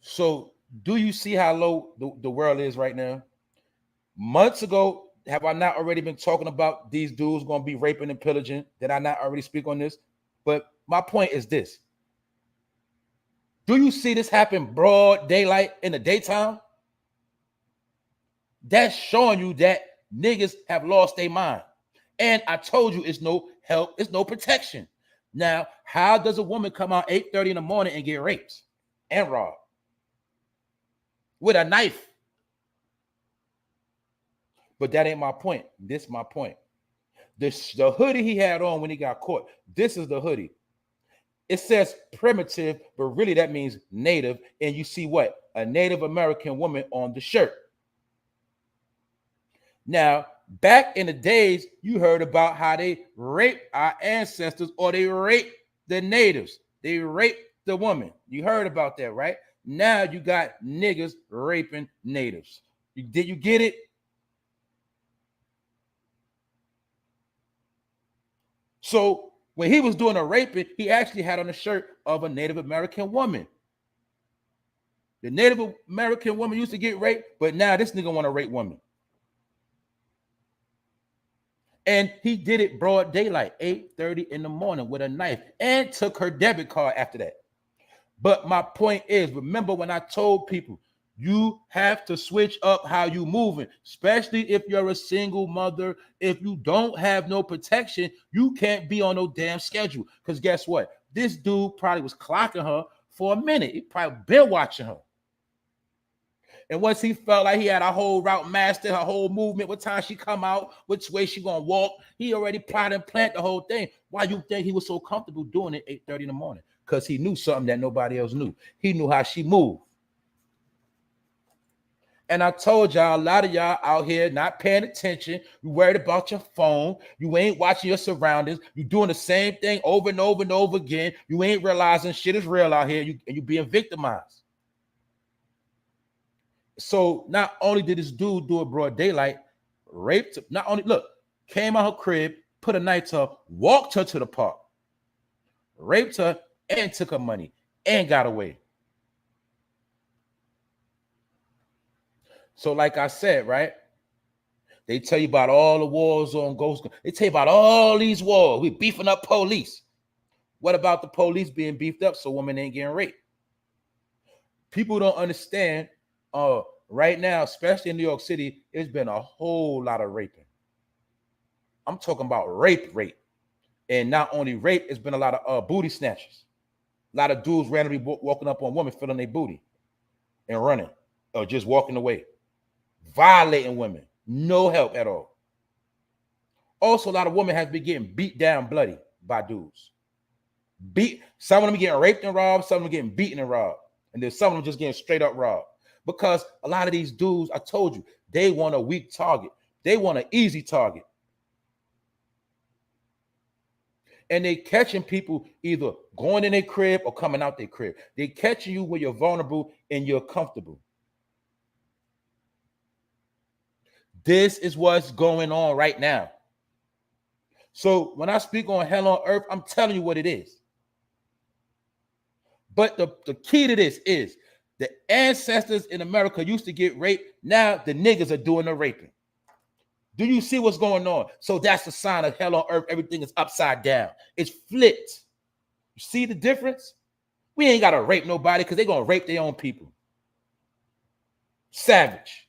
S1: So do you see how low the world is right now? Months ago, have I not already been talking about these dudes going to be raping and pillaging? Did I not already speak on this? But my point is this. Do you see this happen broad daylight in the daytime? That's showing you that niggas have lost their mind. And I told you it's no help, it's no protection. Now, how does a woman come out 8:30 in the morning and get raped and robbed? With a knife. But that ain't my point. This is my point. The hoodie he had on when he got caught, this is the hoodie. It says primitive, but really that means native. And you see what? A Native American woman on the shirt. Now, back in the days, you heard about how they raped our ancestors or they raped the natives. They raped the woman. You heard about that, right? Now you got niggas raping natives. Did you get it? So when he was doing a raping, he actually had on a shirt of a Native American woman. The Native American woman used to get raped, but now this nigga want to rape women. And he did it broad daylight, 8:30 in the morning with a knife, and took her debit card after that. But my point is, remember when I told people, you have to switch up how you moving, especially if you're a single mother. If you don't have no protection, you can't be on no damn schedule. Because guess what? This dude probably was clocking her for a minute. He probably been watching her. And once he felt like he had a whole route master, her whole movement, what time she come out, which way she gonna walk, he already plotted and planned the whole thing. Why you think he was so comfortable doing it 8:30 in the morning? Because he knew something that nobody else knew. He knew how she moved. And I told y'all, a lot of y'all out here not paying attention. You worried about your phone. You ain't watching your surroundings. You doing the same thing over and over and over again. You ain't realizing shit is real out here. You being victimized. So not only did this dude do it broad daylight, raped, not only, look, came out her crib, put a knife to her, walked her to the park, raped her, and took her money, and got away. So like I said, right, they tell you about all the wars on Ghost. They tell you about all these wars. We beefing up police. What about the police being beefed up so women ain't getting raped? People don't understand. Right now, especially in New York City, there's been a whole lot of raping. I'm talking about rape. And not only rape, it's been a lot of booty snatchers. A lot of dudes randomly walking up on women, feeling their booty and running or just walking away, violating women, no help at all. Also, a lot of women have been getting beat down bloody by dudes. Some of them getting raped and robbed, some of them getting beaten and robbed, and then some of them just getting straight up robbed. Because a lot of these dudes, I told you, they want a weak target. They want an easy target. And they catching people either going in their crib or coming out their crib. They catching you when you're vulnerable and you're comfortable. This is what's going on right now. So when I speak on hell on earth, I'm telling you what it is. But the key to this is the ancestors in America used to get raped. Now the niggas are doing the raping. Do you see what's going on? So that's the sign of hell on earth. Everything is upside down. It's flipped. You see the difference? We ain't got to rape nobody because they're going to rape their own people. Savage.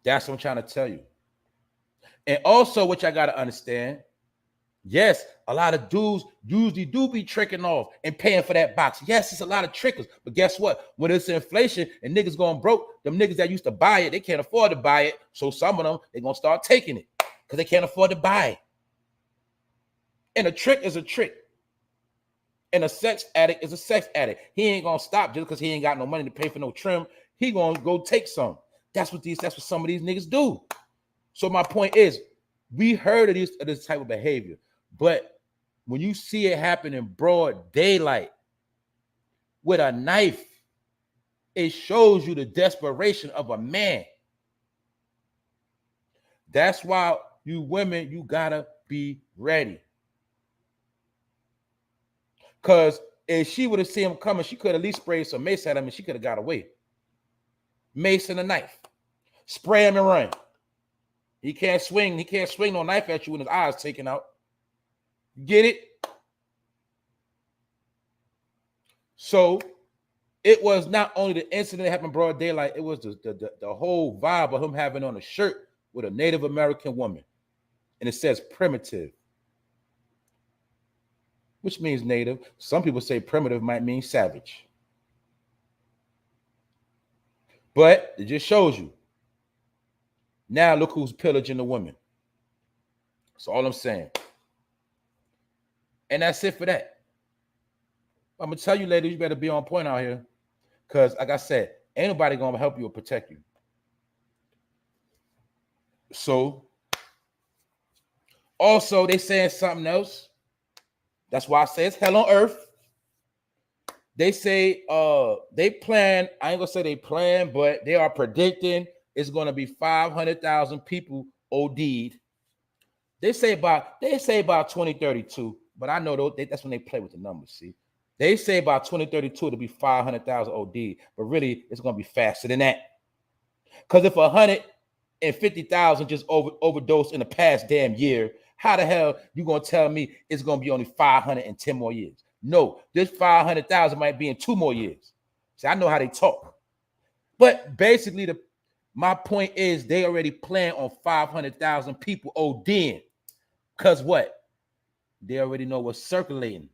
S1: That's what I'm trying to tell you. And also what y'all got to understand, yes, a lot of dudes usually do be tricking off and paying for that box. Yes, it's a lot of trickers. But guess what? When it's inflation and niggas going broke, them niggas that used to buy it, they can't afford to buy it. So some of them, they're going to start taking it because they can't afford to buy it. And a trick is a trick. And a sex addict is a sex addict. He ain't going to stop just because he ain't got no money to pay for no trim. He going to go take some. That's what some of these niggas do. So my point is, we heard of this type of behavior. But when you see it happen in broad daylight with a knife, it shows you the desperation of a man. That's why you women, you gotta be ready. Because if she would have seen him coming, she could at least spray some mace at him and she could have got away. Mace and a knife. Spray him and run. He can't swing no knife at you with his eyes taken out. Get it? So it was not only the incident that happened broad daylight, it was the whole vibe of him having on a shirt with a Native American woman. And it says primitive, which means native. Some people say primitive might mean savage. But it just shows you. Now look who's pillaging the women. That's all I'm saying. And that's it for that. I'm going to tell you, ladies, you better be on point out here. Because, like I said, ain't nobody gonna help you or protect you. So, also, they saying something else. That's why I say it's hell on earth. They say they plan, I ain't gonna say they plan, but they are predicting it's gonna be 500,000 people OD'd. They say about 2032, but I know that's when they play with the numbers. See, they say by 2032 it'll be 500,000 OD, but really it's gonna be faster than that. Because if 150,000 just overdosed in the past damn year, how the hell you gonna tell me it's gonna be only 510 more years? No, this 500,000 might be in 2 more years. See, I know how they talk, but basically my point is they already plan on 500,000 people ODing. Because what? They already know what's circulating.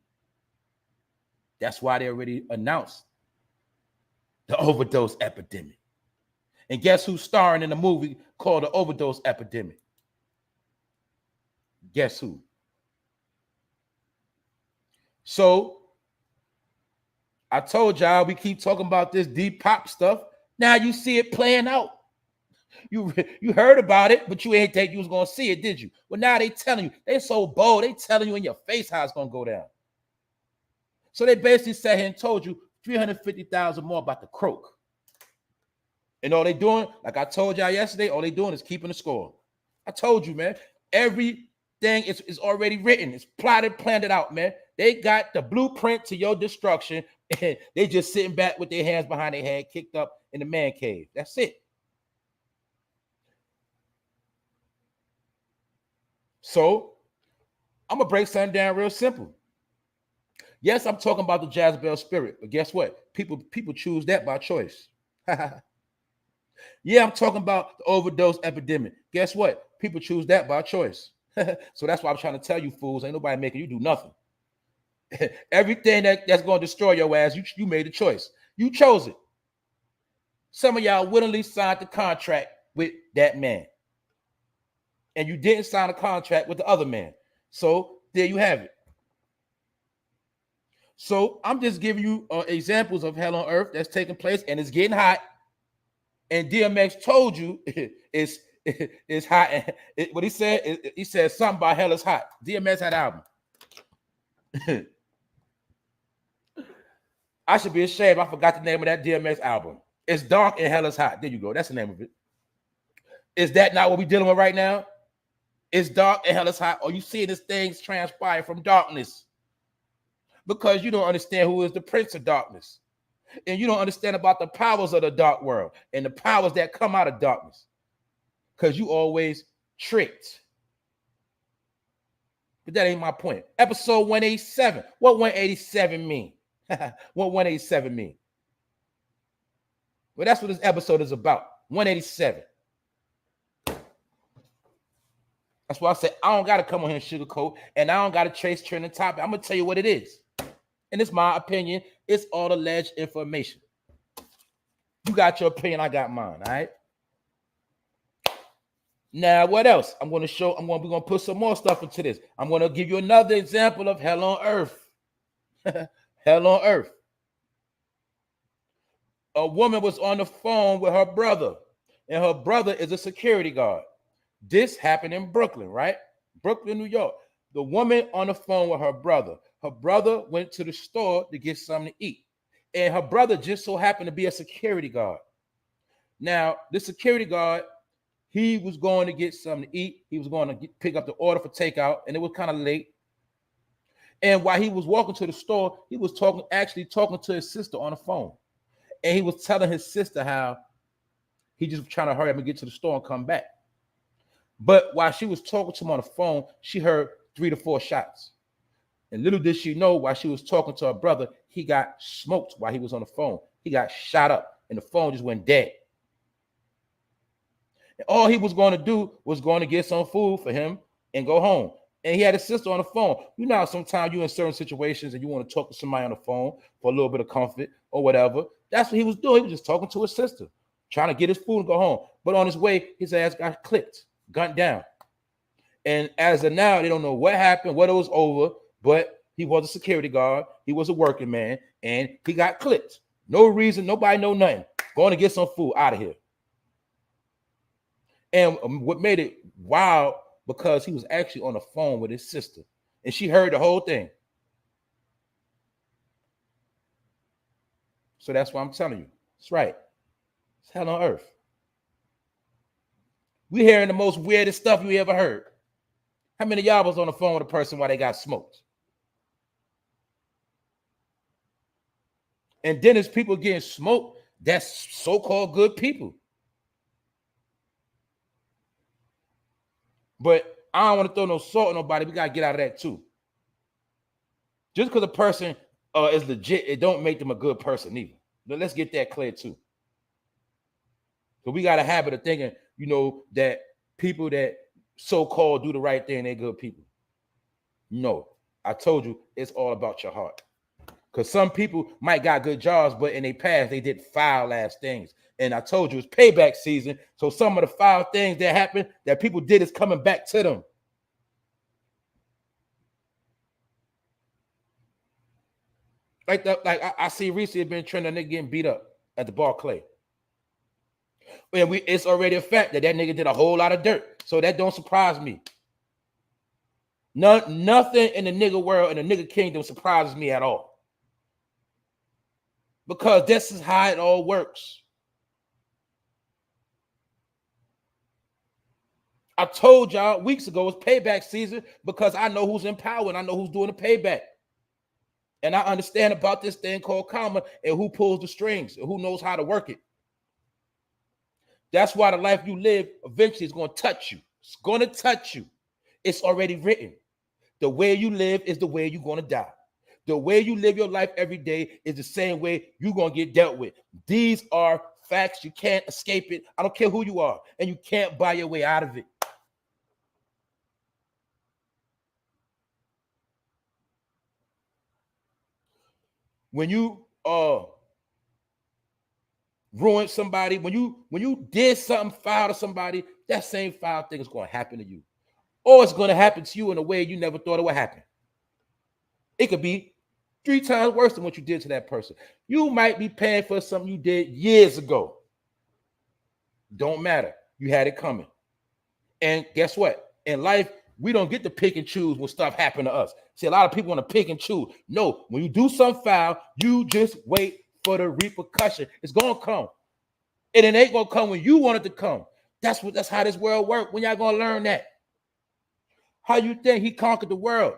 S1: That's why they already announced the overdose epidemic. And guess who's starring in the movie called The Overdose Epidemic? Guess who? So, I told y'all we keep talking about this deep pop stuff. Now you see it playing out. You heard about it, but you ain't think you was gonna see it, did you? Well, now they telling you. They so bold. They telling you in your face how it's gonna go down. So they basically sat here and told you 350,000 more about the croak. And all they doing, like I told y'all yesterday, all they doing is keeping the score. I told you, man. Everything is already written. It's plotted, planned it out, man. They got the blueprint to your destruction, and they just sitting back with their hands behind their head, kicked up in the man cave. That's it. So I'm gonna break something down real simple. Yes, I'm talking about the Jezebel spirit, but guess what? People choose that by choice. Yeah, I'm talking about the overdose epidemic. Guess what? People choose that by choice. So that's why I'm trying to tell you fools, ain't nobody making you do nothing. Everything that's going to destroy your ass, you made a choice. You chose it. Some of y'all willingly signed the contract with that man. And you didn't sign a contract with the other man. So there you have it. So I'm just giving you examples of hell on earth that's taking place, and it's getting hot. And DMX told you it's hot. And what he said something about hell is hot. DMX had an album. I should be ashamed. I forgot the name of that DMX album. It's dark and hell is hot. There you go. That's the name of it. Is that not what we're dealing with right now? It's dark and hell is hot. Or you seeing these things transpire from darkness because you don't understand who is the prince of darkness. And you don't understand about the powers of the dark world and the powers that come out of darkness because you always tricked. But that ain't my point. Episode 187. What 187 mean? What 187 mean? Well, that's what this episode is about. 187. That's why I said I don't got to come on here and sugarcoat, and I don't got to chase trending topic. I'm going to tell you what it is. And it's my opinion. It's all alleged information. You got your opinion, I got mine, all right? Now, what else? We're going to put some more stuff into this. I'm going to give you another example of hell on earth. Hell on earth. A woman was on the phone with her brother, and her brother is a security guard. This happened in Brooklyn, right? Brooklyn, New York. The woman on the phone with her brother. Her brother went to the store to get something to eat. And her brother just so happened to be a security guard. Now, this security guard, he was going to get something to eat. He was going to pick up the order for takeout, and it was kind of late. And while he was walking to the store, he was actually talking to his sister on the phone. And he was telling his sister how he just trying to hurry up and get to the store and come back. But while she was talking to him on the phone, she heard 3 to 4 shots. And little did she know, while she was talking to her brother, he got smoked while he was on the phone. He got shot up, and the phone just went dead. And all he was going to do was going to get some food for him and go home. And he had his sister on the phone. You know, sometimes you're in certain situations and you want to talk to somebody on the phone for a little bit of comfort or whatever. That's what he was doing. He was just talking to his sister, trying to get his food and go home. But on his way, his ass got clipped, gunned down. And as of now, they don't know what happened, what it was over, but he was a security guard. He was a working man, and he got clipped. No reason, nobody know nothing. Going to get some food out of here. And what made it wild, because he was actually on the phone with his sister, and she heard the whole thing. So that's why I'm telling you. That's right. It's hell on earth. We hearing the most weirdest stuff you ever heard. How many of y'all was on the phone with a person while they got smoked? And then there's people getting smoked that's so-called good people. But I don't want to throw no salt on nobody. We got to get out of that too. Just because a person is legit, it don't make them a good person either. But let's get that clear too. So we got a habit of thinking, you know, that people that so-called do the right thing, they're good people. No, I told you, it's all about your heart. Because some people might got good jobs, but in their past, they did foul ass things. And I told you, it's payback season. So some of the foul things that happened that people did is coming back to them. Like I see recently been trending, nigga getting beat up at the Barclay. And it's already a fact that nigga did a whole lot of dirt. So that don't surprise me. Nothing in the nigga world and the nigga kingdom surprises me at all. Because this is how it all works. I told y'all weeks ago it's payback season because I know who's in power and I know who's doing the payback. And I understand about this thing called karma and who pulls the strings and who knows how to work it. That's why the life you live eventually is going to touch you. It's going to touch you. It's already written. The way you live is the way you're going to die. The way you live your life every day is the same way you're going to get dealt with. These are facts. You can't escape it. I don't care who you are. And you can't buy your way out of it. When you ruin somebody, when you did something foul to somebody, that same foul thing is going to happen to you. Or it's going to happen to you in a way you never thought it would happen. It could be 3 times worse than what you did to that person. You might be paying for something you did years ago. Don't matter. You had it coming. And guess what? In life, we don't get to pick and choose when stuff happen to us. See, a lot of people want to pick and choose. No, when you do something foul, you just wait for the repercussion. It's going to come. And it ain't going to come when you want it to come. That's how this world works. When y'all going to learn that? How you think he conquered the world?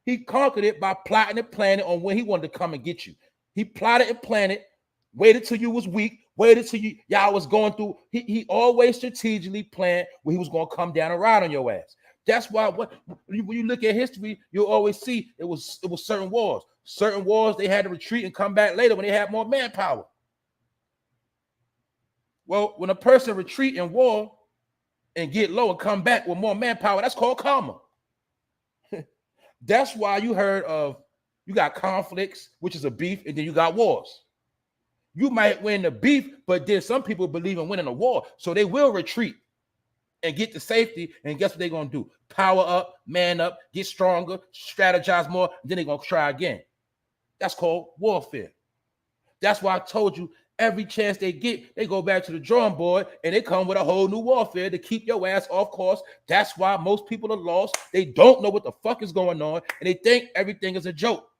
S1: He conquered it by plotting and planning on when he wanted to come and get you. He plotted and planned it, waited till you was weak, waited till y'all was going through. He always strategically planned when he was going to come down and ride on your ass. That's why when you look at history, you'll always see it was certain wars. Certain wars, they had to retreat and come back later when they had more manpower. Well, when a person retreat in war and get low and come back with more manpower, that's called karma. That's why you heard of, you got conflicts, which is a beef, and then you got wars. You might win the beef, but then some people believe in winning a war, so they will retreat and get to safety, and guess what they're going to do? Power up, man up, get stronger, strategize more, and then they're going to try again. That's called warfare. That's why I told you, every chance they get, they go back to the drawing board and they come with a whole new warfare to keep your ass off course. That's why most people are lost. They don't know what the fuck is going on and they think everything is a joke.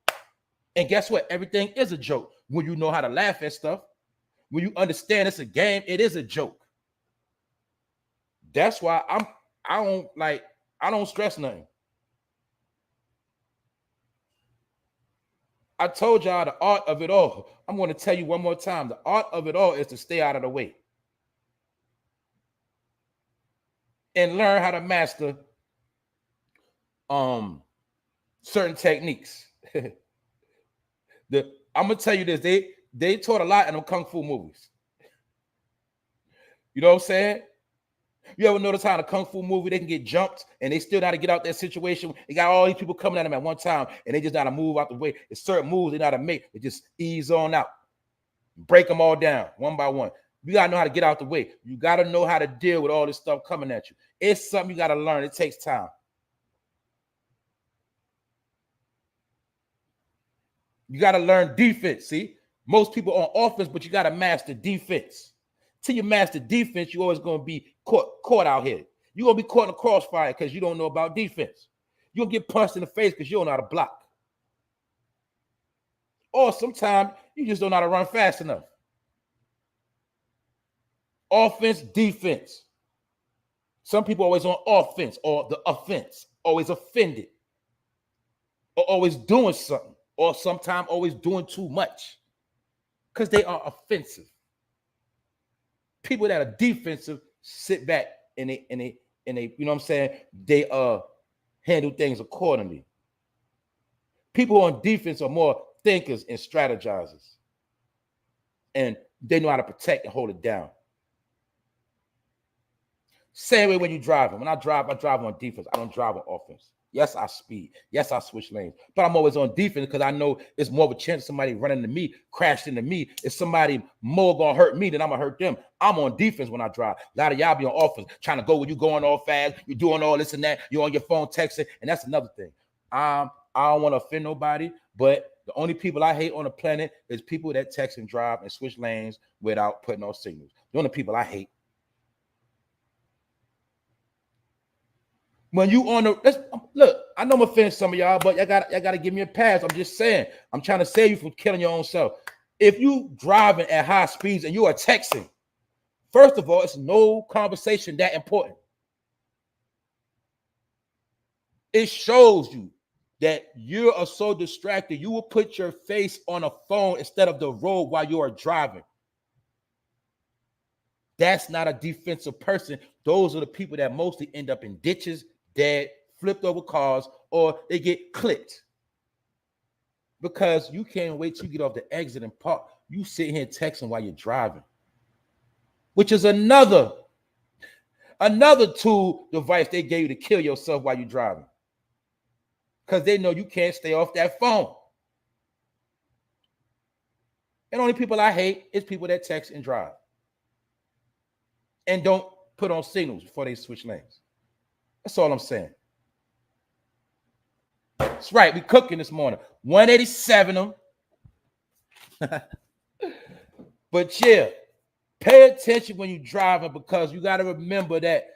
S1: And guess what? Everything is a joke. When you know how to laugh at stuff, when you understand it's a game, it is a joke. That's why I don't stress nothing. I told y'all the art of it all. I'm going to tell you one more time. The art of it all is to stay out of the way and learn how to master certain techniques. I'm going to tell you this. They taught a lot in them kung fu movies. You know what I'm saying? You ever notice how in a kung fu movie they can get jumped and they still know how to get out that situation? They got all these people coming at them at one time and they just know how to move out the way. There's certain moves they know how to make. They just ease on out, break them all down one by one. You got to know how to get out the way. You got to know how to deal with all this stuff coming at you. It's something you got to learn. It takes time. You got to learn defense. See, Most people on offense, but you got to master defense. Till you master defense, you're always going to be caught out here. You're going to be caught in the crossfire because you don't know about defense. You'll get punched in the face because you don't know how to block. Or sometimes you just don't know how to run fast enough. Offense, defense. Some people always on offense or the offense, always offended, or always doing something, or sometimes always doing too much because they are offensive. People that are defensive sit back and they you know what I'm saying? They handle things accordingly. People on defense are more thinkers and strategizers, and they know how to protect and hold it down. Same way when you're driving. When I drive on defense. I don't drive on offense. Yes, I speed. Yes, I switch lanes. But I'm always on defense because I know it's more of a chance of somebody running into me, crashing into me. It's somebody more going to hurt me than I'm going to hurt them. I'm on defense when I drive. A lot of y'all be on offense, trying to go where you're going all fast. You're doing all this and that. You're on your phone texting. And that's another thing. I don't want to offend nobody, but the only people I hate on the planet is people that text and drive and switch lanes without putting on signals. The only people I hate. When you on the look, I know I'm offending some of y'all, but y'all got to give me a pass. I'm just saying, I'm trying to save you from killing your own self. If you driving at high speeds and you are texting, first of all, it's no conversation that important. It shows you that you are so distracted, you will put your face on a phone instead of the road while you are driving. That's not a defensive person. Those are the people that mostly end up in ditches, dead, flipped over cars, or they get clipped. Because you can't wait till you get off the exit and park. You sit here texting while you're driving, which is another tool device they gave you to kill yourself while you're driving. Because they know you can't stay off that phone. And only people I hate is people that text and drive and don't put on signals before they switch lanes. That's all I'm saying. That's right. We cooking this morning. 187 them. But yeah, pay attention when you're driving, because you got to remember that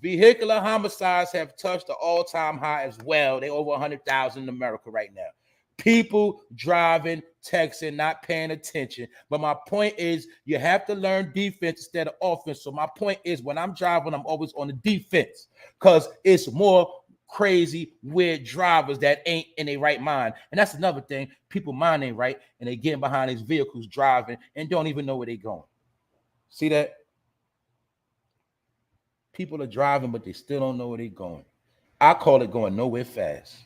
S1: vehicular homicides have touched the all-time high as well. They're over 100,000 in America right now. People driving, texting, not paying attention. But my point is, you have to learn defense instead of offense. So my point is, when I'm driving, I'm always on the defense, because it's more crazy, weird drivers that ain't in their right mind. And that's another thing. People mind ain't right, and they getting behind these vehicles driving and don't even know where they're going. See that? People are driving, but they still don't know where they're going. I call it going nowhere fast.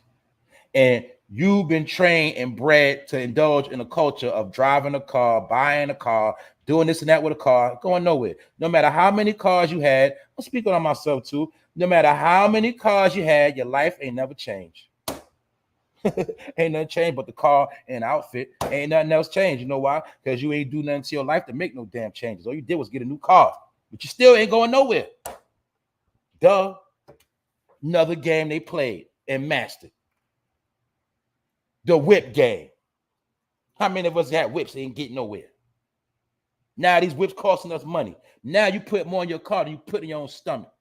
S1: And you've been trained and bred to indulge in a culture of driving a car, buying a car, doing this and that with a car, going nowhere. No matter how many cars you had, I'm speaking on myself too. No matter how many cars you had, your life ain't never changed. Ain't nothing changed but the car and outfit. Ain't nothing else changed. You know why? Because you ain't do nothing to your life to make no damn changes. All you did was get a new car, but you still ain't going nowhere. Duh. Another game they played and mastered. The whip game. How many of us had whips and ain't getting nowhere? Now these whips costing us money. Now you put more in your car than you put in your own stomach.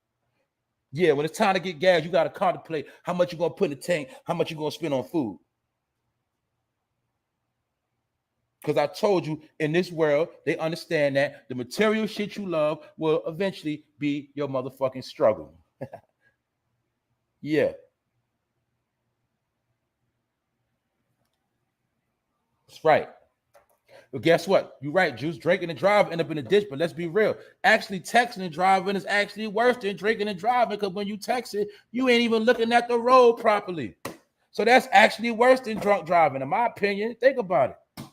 S1: Yeah, when it's time to get gas, you got to contemplate how much you're going to put in the tank, how much you're going to spend on food. Because I told you, in this world, they understand that the material shit you love will eventually be your motherfucking struggle. Yeah. That's right. But guess what? You're right, Juice. Drinking and driving end up in a ditch, but let's be real. Actually, texting and driving is actually worse than drinking and driving, because when you text it, you ain't even looking at the road properly. So that's actually worse than drunk driving, in my opinion. Think about it.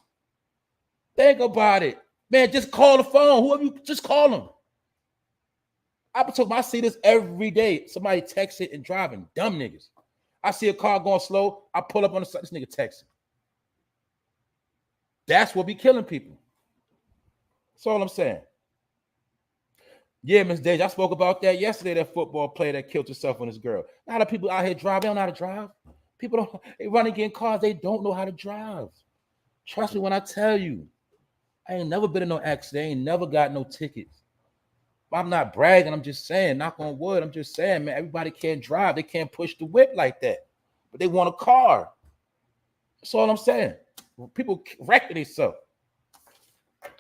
S1: Think about it. Man, just call the phone. Whoever you just call them. I see this every day. Somebody texting and driving. Dumb niggas. I see a car going slow. I pull up on the side. This nigga texting. That's what be killing people. That's all I'm saying. Yeah, Miss Dage, I spoke about that yesterday, that football player that killed himself on his girl. A lot of people out here driving, they don't know how to drive. People they run against cars, they don't know how to drive. Trust me when I tell you, I ain't never been in no accident. I ain't never got no tickets. I'm not bragging. I'm just saying, knock on wood. I'm just saying, man, everybody can't drive. They can't push the whip like that. But they want a car. That's all I'm saying. People wrecking themselves. You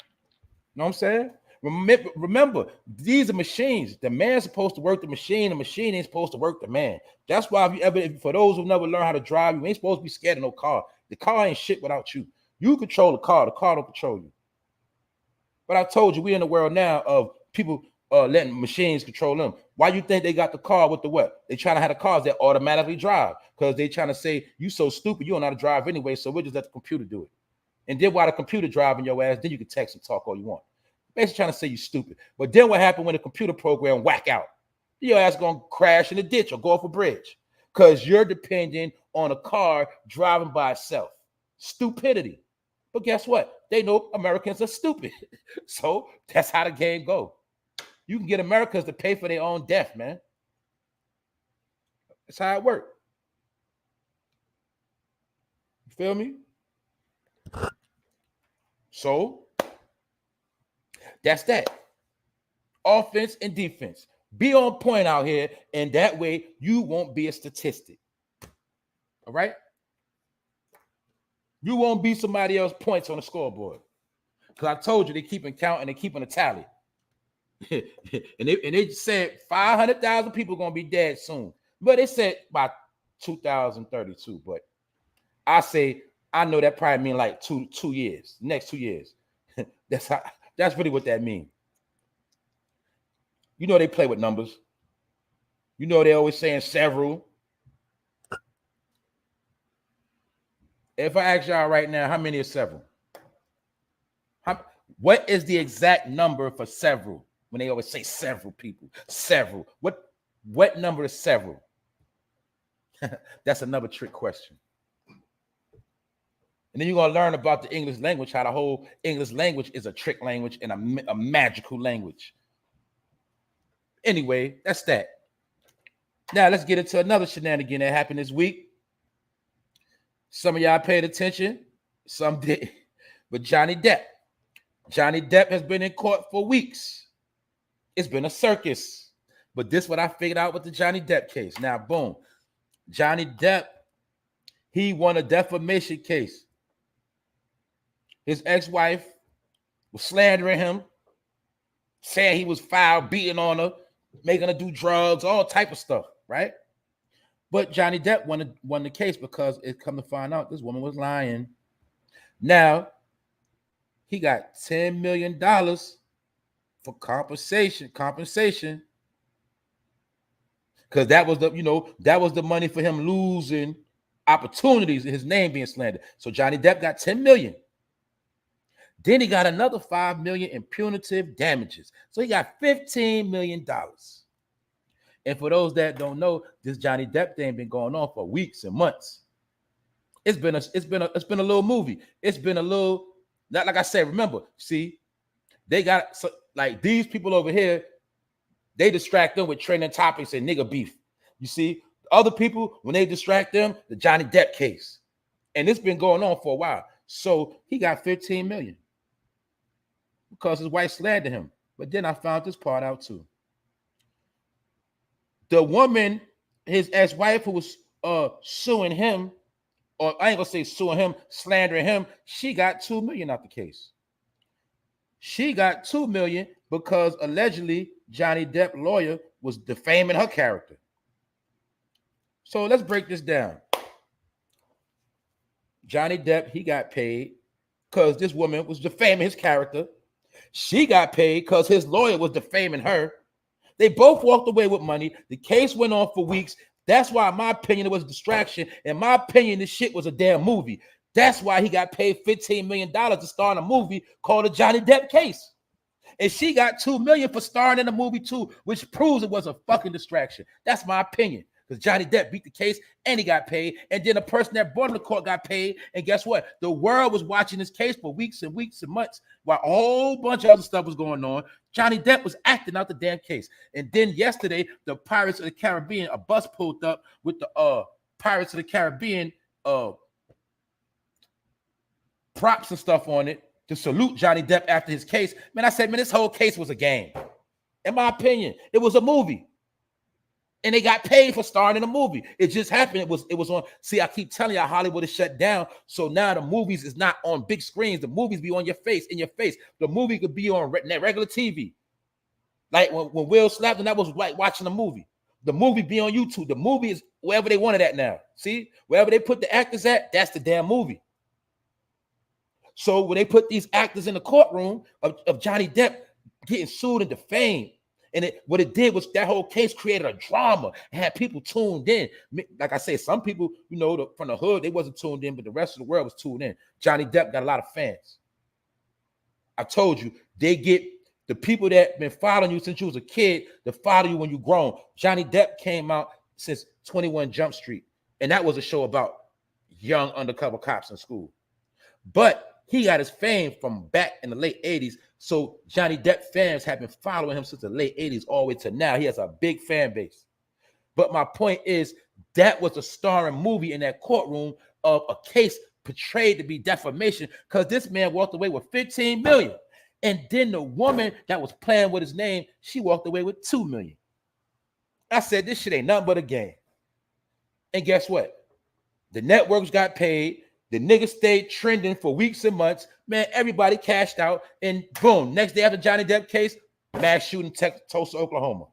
S1: know what I'm saying? Remember, these are machines. The man's supposed to work the machine ain't supposed to work the man. That's why for those who never learn how to drive, you ain't supposed to be scared of no car. The car ain't shit without you. You control the car don't control you. But I told you, we in the world now of people letting machines control them. Why you think they got the car with the what? They trying to have the cars that automatically drive because they trying to say, you so stupid, you don't know how to drive anyway, so we'll just let the computer do it. And then while the computer driving your ass, then you can text and talk all you want. Basically trying to say you stupid. But then what happened when the computer program whack out? Your ass gonna crash in the ditch or go off a bridge because you're depending on a car driving by itself. Stupidity. But guess what? They know Americans are stupid. So that's how the game go. You can get Americans to pay for their own death, man. That's how it works. You feel me? So that's that. Offense and defense. Be on point out here, and that way you won't be a statistic. All right? You won't be somebody else's points on the scoreboard. Because I told you they keeping count and they keeping a tally. and they said 500,000 people going to be dead soon. But they said by 2032. But I say, I know that probably mean like 2 years. Next 2 years. That's really what that means. You know they play with numbers. You know they always saying several. If I ask y'all right now, how many is several? What is the exact number for several? When they always say several people, several. What number is several? That's another trick question. And then you're going to learn about the English language, how the whole English language is a trick language and a magical language. Anyway, that's that. Now, let's get into another shenanigan that happened this week. Some of y'all paid attention. Some didn't. But Johnny Depp. Johnny Depp has been in court for weeks. It's been a circus. But this is what I figured out with the Johnny Depp case. Now, boom. Johnny Depp, he won a defamation case. His ex-wife was slandering him, saying he was foul, beating on her, making her do drugs, all type of stuff, right? But Johnny Depp won the case because it come to find out this woman was lying. Now, he got $10 million for compensation. Because that was the money for him losing opportunities and his name being slandered. So Johnny Depp got $10 million. Then he got another $5 million in punitive damages. So he got $15 million. And for those that don't know, this Johnny Depp thing been going on for weeks and months. It's been a little movie. It's been a little, not like I said, remember, see, they got like these people over here, they distract them with trending topics and nigga beef. You see, other people, when they distract them, the Johnny Depp case. And it's been going on for a while. So he got $15 million because his wife slandered him. But then I found this part out too. The woman, his ex-wife who was suing him, or I ain't gonna say suing him, slandering him, she got $2 million out the case. She got $2 million because allegedly Johnny Depp lawyer was defaming her character. So let's break this down. Johnny Depp, he got paid because this woman was defaming his character. She got paid because his lawyer was defaming her. They both walked away with money. The case went on for weeks. That's why, in my opinion, it was a distraction. In my opinion, this shit was a damn movie. That's why he got paid $15 million to star in a movie called The Johnny Depp Case. And she got $2 million for starring in the movie too, which proves it was a fucking distraction. That's my opinion. Because Johnny Depp beat the case and he got paid. And then the person that brought him to court got paid. And guess what? The world was watching this case for weeks and weeks and months while a whole bunch of other stuff was going on. Johnny Depp was acting out the damn case. And then yesterday, the Pirates of the Caribbean, a bus pulled up with the Pirates of the Caribbean props and stuff on it to salute Johnny Depp after his case. Man, I said, man, this whole case was a game. In my opinion, it was a movie. And they got paid for starring in a movie. It just happened. It was on. See, I keep telling you, Hollywood is shut down. So now the movies is not on big screens. The movies be on your face, in your face. The movie could be on regular TV. Like when Will slapped him, that was like watching a movie. The movie be on YouTube. The movie is wherever they want it at now. See, wherever they put the actors at, that's the damn movie. So when they put these actors in the courtroom of Johnny Depp getting sued and defamed, and what it did was that whole case created a drama and had people tuned in. Like I say, some people, you know, from the hood, they wasn't tuned in, but the rest of the world was tuned in. Johnny Depp got a lot of fans. I told you, they get the people that been following you since you was a kid to follow you when you grown. Johnny Depp came out since 21 Jump Street, and that was a show about young undercover cops in school. But he got his fame from back in the late 80s. So Johnny Depp fans have been following him since the late 80s all the way to now. He has a big fan base. But my point is, that was a starring movie in that courtroom of a case portrayed to be defamation, because this man walked away with $15 million. And then the woman that was playing with his name, she walked away with $2 million. I said, this shit ain't nothing but a game. And guess what? The networks got paid. The nigga stayed trending for weeks and months. Man, everybody cashed out. And boom, next day after Johnny Depp case, mass shooting Tulsa, Oklahoma.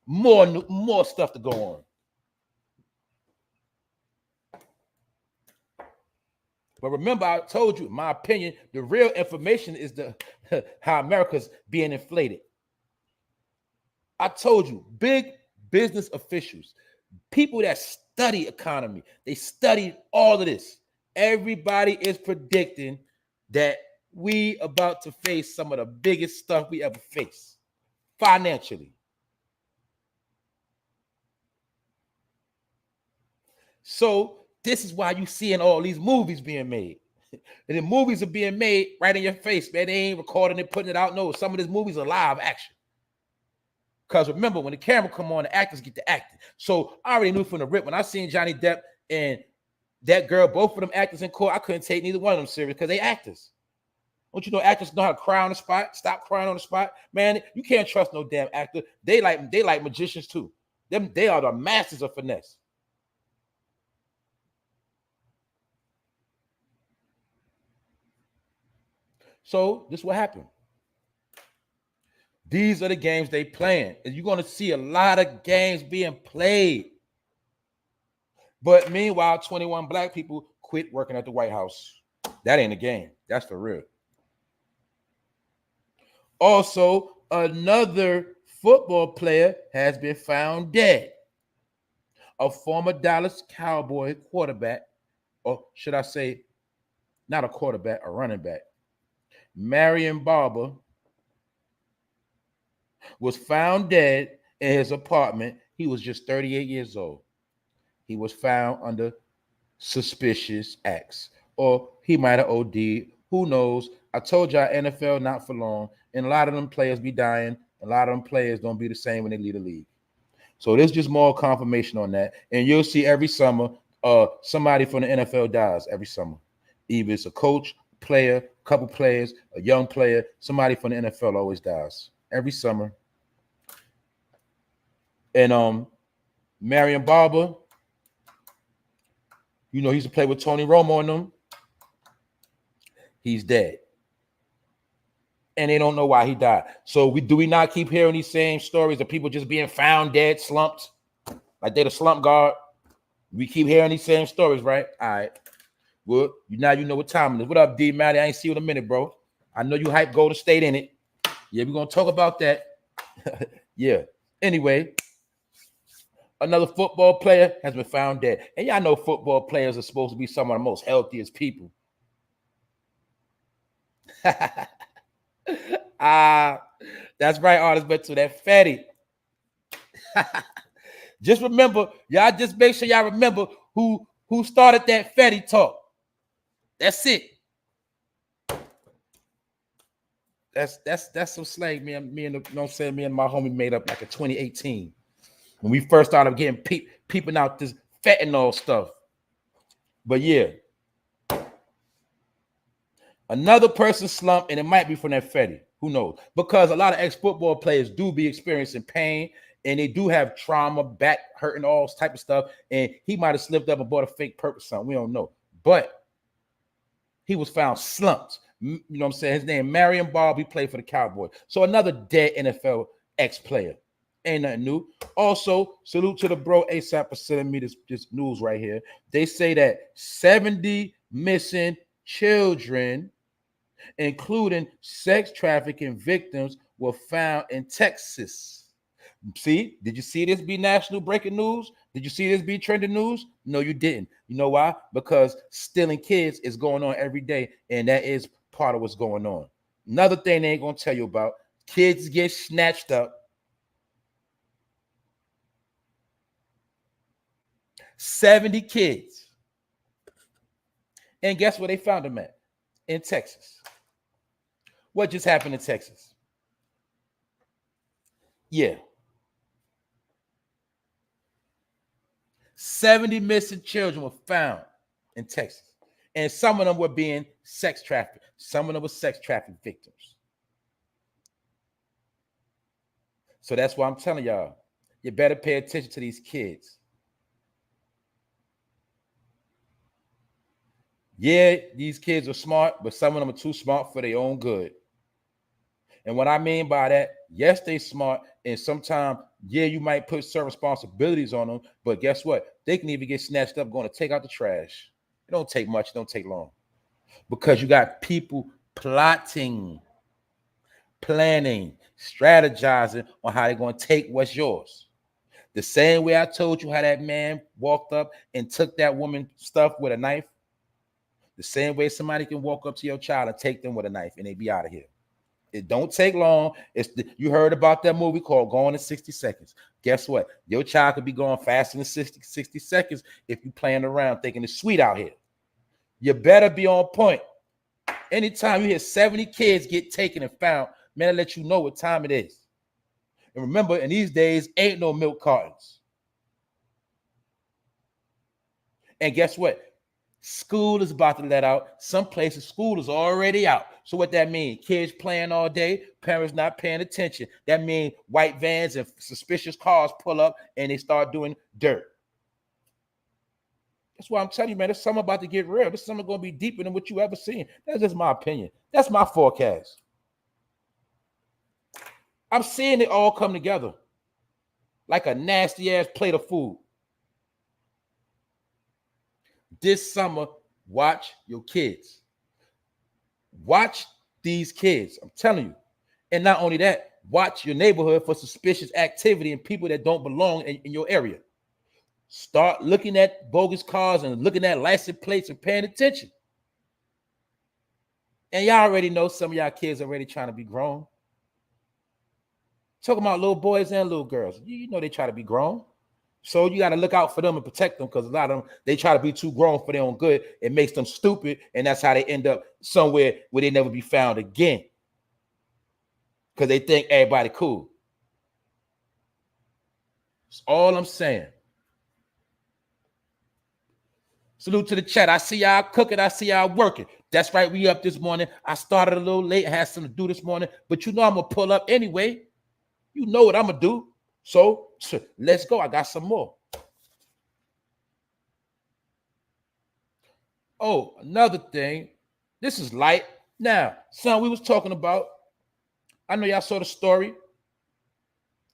S1: More stuff to go on. But remember, I told you, in my opinion, the real information is how America's being inflated. I told you, big business officials, people that study economy, they studied all of this. Everybody is predicting that we about to face some of the biggest stuff we ever face financially. So this is why you seeing all these movies being made. And the movies are being made right in your face, man. They ain't recording it, putting it out. No, some of these movies are live action. Because remember, when the camera come on, the actors get to acting. So I already knew from the rip. When I seen Johnny Depp and that girl, both of them actors in court, I couldn't take neither one of them serious because they actors. Don't you know actors know how to cry on the spot? Stop crying on the spot. Man, you can't trust no damn actor. They like magicians too. They are the masters of finesse. So this is what happened. These are the games they playing. And you're going to see a lot of games being played. But meanwhile, 21 black people quit working at the White House. That ain't a game. That's for real. Also, another football player has been found dead. A former Dallas Cowboy quarterback, or should I say, not a quarterback, a running back, Marion Barber, was found dead in his apartment. He was just 38 years old. He was found under suspicious acts, or he might have OD'd. Who knows? I told y'all NFL not for long, and a lot of them players be dying. A lot of them players don't be the same when they leave the league. So there's just more confirmation on that. And you'll see every summer, somebody from the NFL dies every summer. Either it's a coach, player, couple players, a young player, somebody from the NFL always dies every summer. And Marion Barber, you know, he used to play with Tony Romo and them. He's dead. And they don't know why he died. So do we not keep hearing these same stories of people just being found dead, slumped, like they the slump guard? We keep hearing these same stories, right? All right. Well, now you know what time it is. What up, D Matty? I ain't see you in a minute, bro. I know you hype Golden State in it. Yeah, we're gonna talk about that. Yeah. Anyway, another football player has been found dead. And y'all know football players are supposed to be some of the most healthiest people. That's right, artist, but to that fatty. Just remember, y'all just make sure y'all remember who started that fatty talk. That's it. That's some slang me and you know what I'm saying, me and my homie made up like in 2018. When we first started getting peeping out this fentanyl stuff. But yeah. Another person slumped, and it might be from that Fetty. Who knows? Because a lot of ex-football players do be experiencing pain, and they do have trauma, back hurting, all type of stuff. And he might have slipped up and bought a fake perp or something. We don't know. But he was found slumped. You know what I'm saying? His name, Marion Bob. He played for the Cowboys. So another dead NFL ex-player. Ain't nothing new. Also, salute to the bro ASAP for sending me this news right here. They say that 70 missing children, including sex trafficking victims, were found in Texas. See, did you see this be national breaking news? Did you see this be trending news? No, you didn't. You know why? Because stealing kids is going on every day, and that is part of what's going on. Another thing they ain't gonna tell you about: kids get snatched up. 70 kids. And guess where they found them at? In Texas. What just happened in Texas? Yeah. 70 missing children were found in Texas. And some of them were being sex trafficked. Some of them were sex trafficking victims. So that's why I'm telling y'all, you better pay attention to these kids. Yeah, these kids are smart, but some of them are too smart for their own good. And what I mean by that, yes, they smart, and sometimes, yeah, you might put certain responsibilities on them, but guess what? They can even get snatched up going to take out the trash. It don't take much, it don't take long. Because you got people plotting, planning, strategizing on how they're going to take what's yours. The same way I told you how that man walked up and took that woman's stuff with a knife, the same way somebody can walk up to your child and take them with a knife and they be out of here. It don't take long. You heard about that movie called Gone in 60 Seconds. Guess what? Your child could be going faster than 60 seconds if you playing around thinking it's sweet out here. You better be on point. Anytime you hear 70 kids get taken and found, man, I let you know what time it is. And remember, in these days, ain't no milk cartons. And guess what? School is about to let out. Some places, school is already out. So what that means? Kids playing all day, parents not paying attention. That means white vans and suspicious cars pull up and they start doing dirt. That's why I'm telling you, man, there's something about to get real. This summer going to be deeper than what you ever seen. That's just my opinion. That's my forecast. I'm seeing it all come together like a nasty-ass plate of food. This summer, watch your kids. Watch these kids. I'm telling you. And not only that, watch your neighborhood for suspicious activity and people that don't belong in your area. Start looking at bogus cars and looking at license plates and paying attention. And y'all already know some of y'all kids already trying to be grown. Talking about little boys and little girls. You know they try to be grown. So you got to look out for them and protect them, because a lot of them, they try to be too grown for their own good. It makes them stupid, and that's how they end up somewhere where they never be found again, because they think everybody cool. That's all I'm saying. Salute to the chat. I see y'all cooking. I see y'all working. That's right. We up this morning. I started a little late. I had something to do this morning, but you know I'm going to pull up anyway. You know what I'm going to do. So let's go. I got some more. Oh, another thing. This is light. Now, son, we was talking about, I know y'all saw the story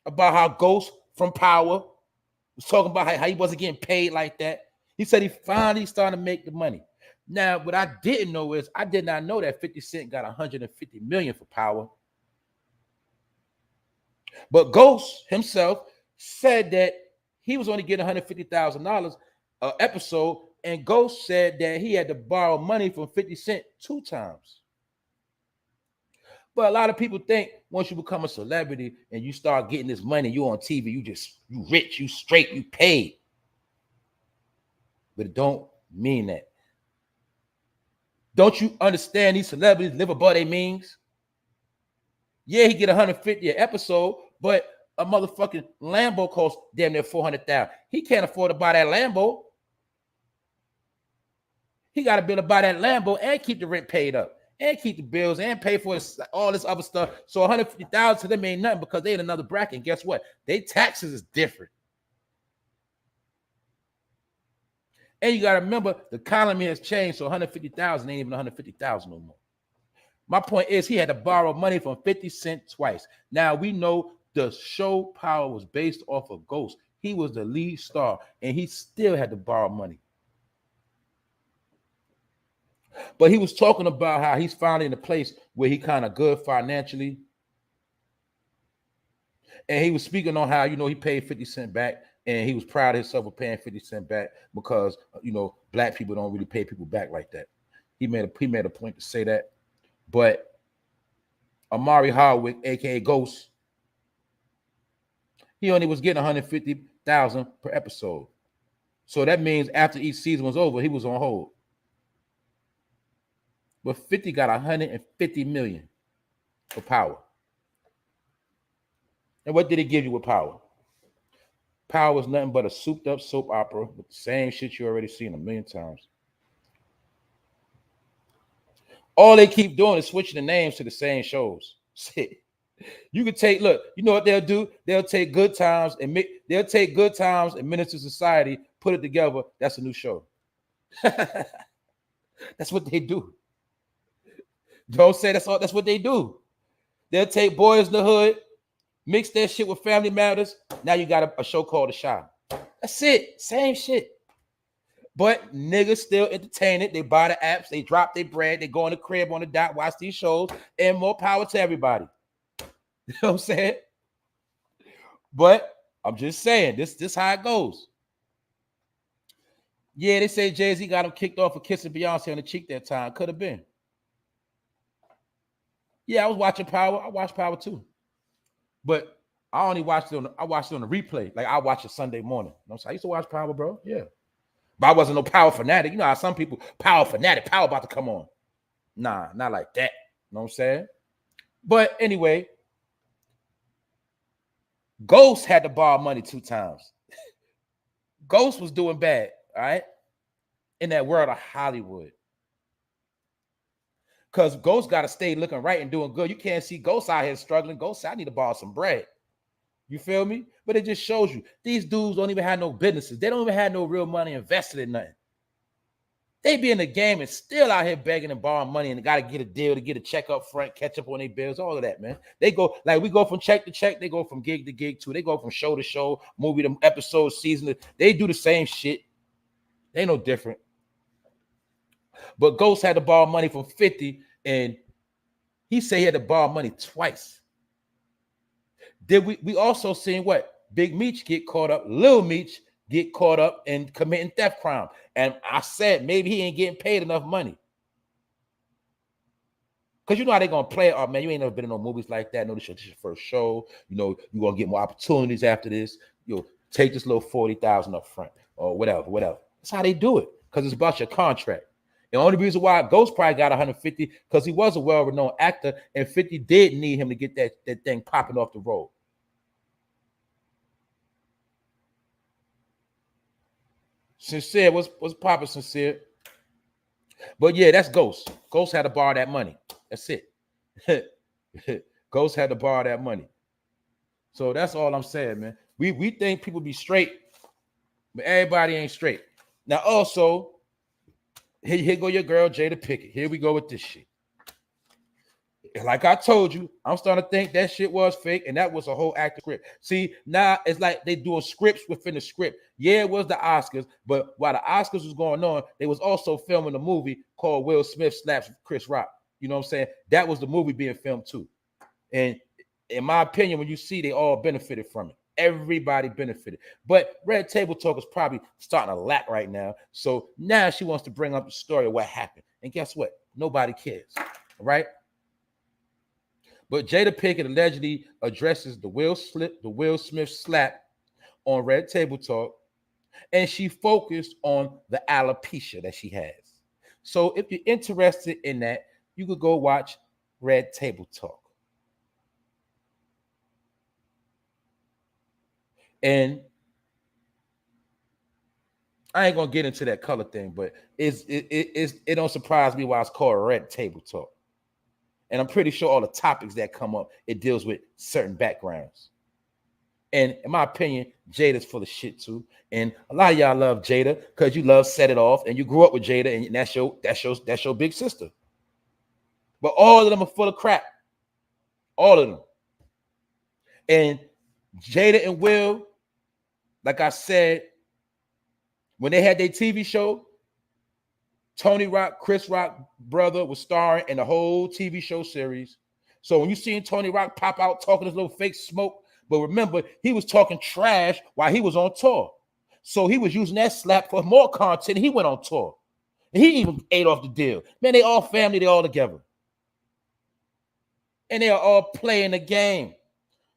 S1: about how Ghost from Power was talking about how he wasn't getting paid like that. He said he finally started to make the money. Now, what I didn't know is I did not know that 50 Cent got 150 million for Power. But Ghost himself said that he was only getting $150,000 an episode, and Ghost said that he had to borrow money from 50 Cent 2 times. But a lot of people think once you become a celebrity and you start getting this money, you on TV, you rich, you straight, you paid. But it don't mean that. Don't you understand these celebrities live above their means? Yeah, he get 150 an episode, but a motherfucking Lambo costs damn near $400,000. He can't afford to buy that Lambo. He got to be able to buy that Lambo and keep the rent paid up. and keep the bills and pay for this, all this other stuff. So 150,000 to them ain't nothing because they in another bracket. And guess what? They taxes is different. And you got to remember the economy has changed. So 150,000 ain't even 150,000 no more. My point is he had to borrow money from 50 Cent twice. Now we know the show Power was based off of Ghost. He was the lead star and he still had to borrow money. But he was talking about how he's finally in a place where he kind of good financially. And he was speaking on how, he paid 50 Cent back and he was proud of himself for paying 50 Cent back because, black people don't really pay people back like that. He made a point to say that. But Amari Hardwick, aka Ghost, he only was getting 150,000 per episode. So that means after each season was over, he was on hold. But 50 got 150 million for Power. And what did he give you with Power? Power was nothing but a souped up soap opera with the same shit you already seen a million times. All they keep doing is switching the names to the same shows. Shit. You could take, look, you know what they'll do? They'll take Good Times and Menace to Society, put it together. That's a new show. That's what they do. Don't say that's all. That's what they do. They'll take Boys in the Hood, mix that shit with Family Matters. Now you got a show called The Chi. That's it. Same shit. But niggas still entertain it. They buy the apps. They drop their bread. They go in the crib on the dot, watch these shows, and more power to everybody. You know what I'm saying? But I'm just saying, this how it goes. Yeah, they say Jay-Z got him kicked off for kissing Beyonce on the cheek that time. Could have been. Yeah, I was watching Power. I watched Power too. But I only watched it on the replay. Like I watched it Sunday morning. You know, so I used to watch Power, bro. Yeah. But I wasn't no Power fanatic. You know how some people, Power fanatic, Power about to come on. Nah, not like that. You know what I'm saying? But anyway, Ghost had to borrow money 2 times. Ghost was doing bad, all right? In that world of Hollywood. Because Ghost got to stay looking right and doing good. You can't see Ghost out here struggling. Ghost said, I need to borrow some bread. You feel me? But it just shows you these dudes don't even have no businesses. They don't even have no real money invested in nothing. They be in the game and still out here begging and borrowing money and got to get a deal to get a check up front, catch up on their bills, all of that, man. They go, like we go from check to check. They go from gig to gig too. They go from show to show, movie to episode, season. They do the same shit. They no different. But Ghost had to borrow money from 50 and he said he had to borrow money twice. Did we also seen what? Big Meech get caught up, Lil Meech get caught up in committing theft crime. And I said maybe he ain't getting paid enough money. Because you know how they gonna play it. Oh man, you ain't never been in no movies like that. No, this is your first show. You know, you're gonna get more opportunities after this. You'll take this little 40,000 up front or whatever. That's how they do it. Because it's about your contract. The only reason why Ghost probably got 150 because he was a well-renowned actor, and 50 did need him to get that thing popping off the road. Sincere, what's popping, Sincere? But yeah, that's Ghost. Ghost had to borrow that money. That's it. Ghost had to borrow that money. So that's all I'm saying, man. We think people be straight, but everybody ain't straight. Now also, here go your girl Jada Pinkett. Here we go with this shit. Like I told you, I'm starting to think that shit was fake, and that was a whole actor script. See, now it's like they doing scripts within the script. Yeah, it was the Oscars, but while the Oscars was going on, they was also filming a movie called Will Smith Slaps Chris Rock. You know what I'm saying? That was the movie being filmed too. And in my opinion, when you see, they all benefited from it. Everybody benefited. But Red Table Talk is probably starting to lack right now. So now she wants to bring up the story of what happened. And guess what? Nobody cares. All right? But Jada Pinkett allegedly addresses the Will Smith slap on Red Table Talk, and she focused on the alopecia that she has. So if you're interested in that, you could go watch Red Table Talk. And I ain't gonna get into that color thing, but it don't surprise me why it's called Red Table Talk. And I'm pretty sure all the topics that come up, it deals with certain backgrounds. And in my opinion, Jada's full of shit too. And a lot of y'all love Jada because you love Set It Off and you grew up with Jada and that's your big sister. But all of them are full of crap. All of them. And Jada and Will, like I said, when they had their TV show, Tony Rock, Chris Rock brother was starring in the whole TV show series. So when you seen Tony Rock pop out talking this little fake smoke, but remember, he was talking trash while he was on tour. So he was using that slap for more content. He went on tour. And he even ate off the deal. Man, they all family, they all together. And they are all playing the game.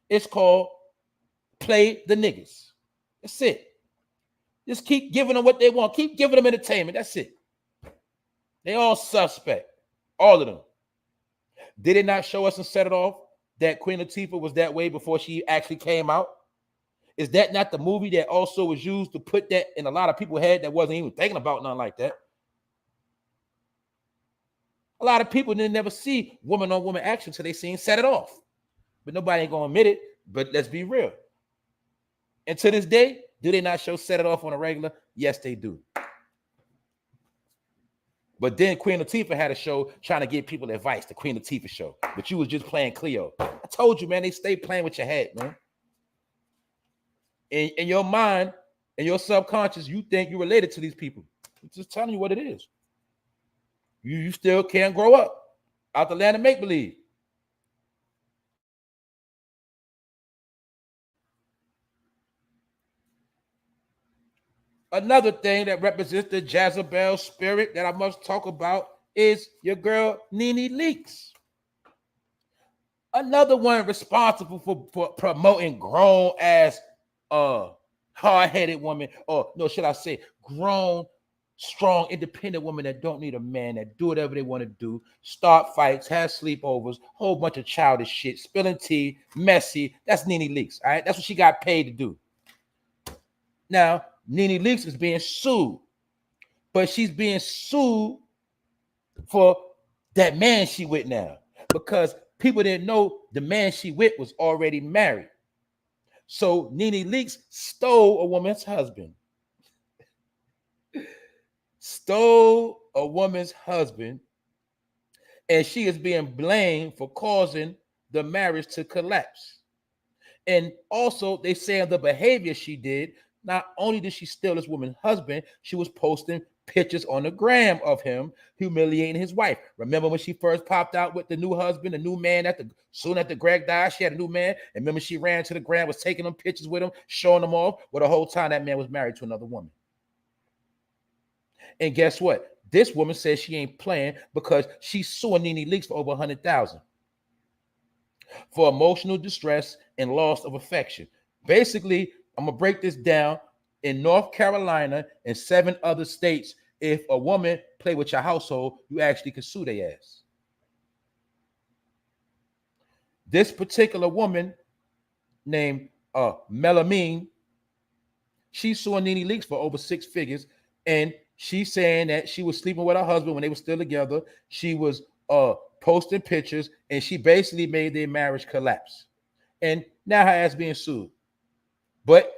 S1: It's called Play the Niggas. That's it. Just keep giving them what they want. Keep giving them entertainment. That's it. They all suspect. All of them. Did it not show us and Set It Off that Queen Latifah was that way before she actually came out? Is that not the movie that also was used to put that in a lot of people's head that wasn't even thinking about nothing like that? A lot of people didn't never see woman-on-woman action until they seen Set It Off. But nobody ain't gonna admit it, but let's be real. And to this day, do they not show Set It Off on a regular? Yes, they do. But then Queen Latifah had a show trying to give people advice, the Queen Latifah show. But you was just playing Cleo. I told you, man, they stay playing with your head, man. In your mind, in your subconscious, you think you're related to these people. I'm just telling you what it is. You still can't grow up out the land of make-believe. Another thing that represents the Jezebel spirit that I must talk about is your girl, Nene Leakes. Another one responsible for promoting grown-ass, hard-headed woman, or no, should I say grown, strong, independent women that don't need a man, that do whatever they want to do, start fights, have sleepovers, whole bunch of childish shit, spilling tea, messy. That's Nene Leakes, all right? That's what she got paid to do. Now, Nene Leakes is being sued, but she's being sued for that man she with now because people didn't know the man she with was already married. So Nene Leakes stole a woman's husband. Stole a woman's husband, and she is being blamed for causing the marriage to collapse. And also, they say the behavior she did, not only did she steal this woman's husband, she was posting pictures on the gram of him humiliating his wife. Remember when she first popped out with the new husband, the new man, soon after Greg died, she had a new man. And remember she ran to the gram, was taking them pictures with him, showing them off. Well, the whole time that man was married to another woman. And guess what? This woman says she ain't playing because she's suing Nene Leakes for over $100,000 for emotional distress and loss of affection. Basically, I'm gonna break this down. In North Carolina and 7 other states, if a woman play with your household, you actually can sue their ass. This particular woman named Melamine, she's suing Nene Leakes for over 6 figures, and she's saying that she was sleeping with her husband when they were still together. She was posting pictures, and she basically made their marriage collapse. And now her ass being sued. But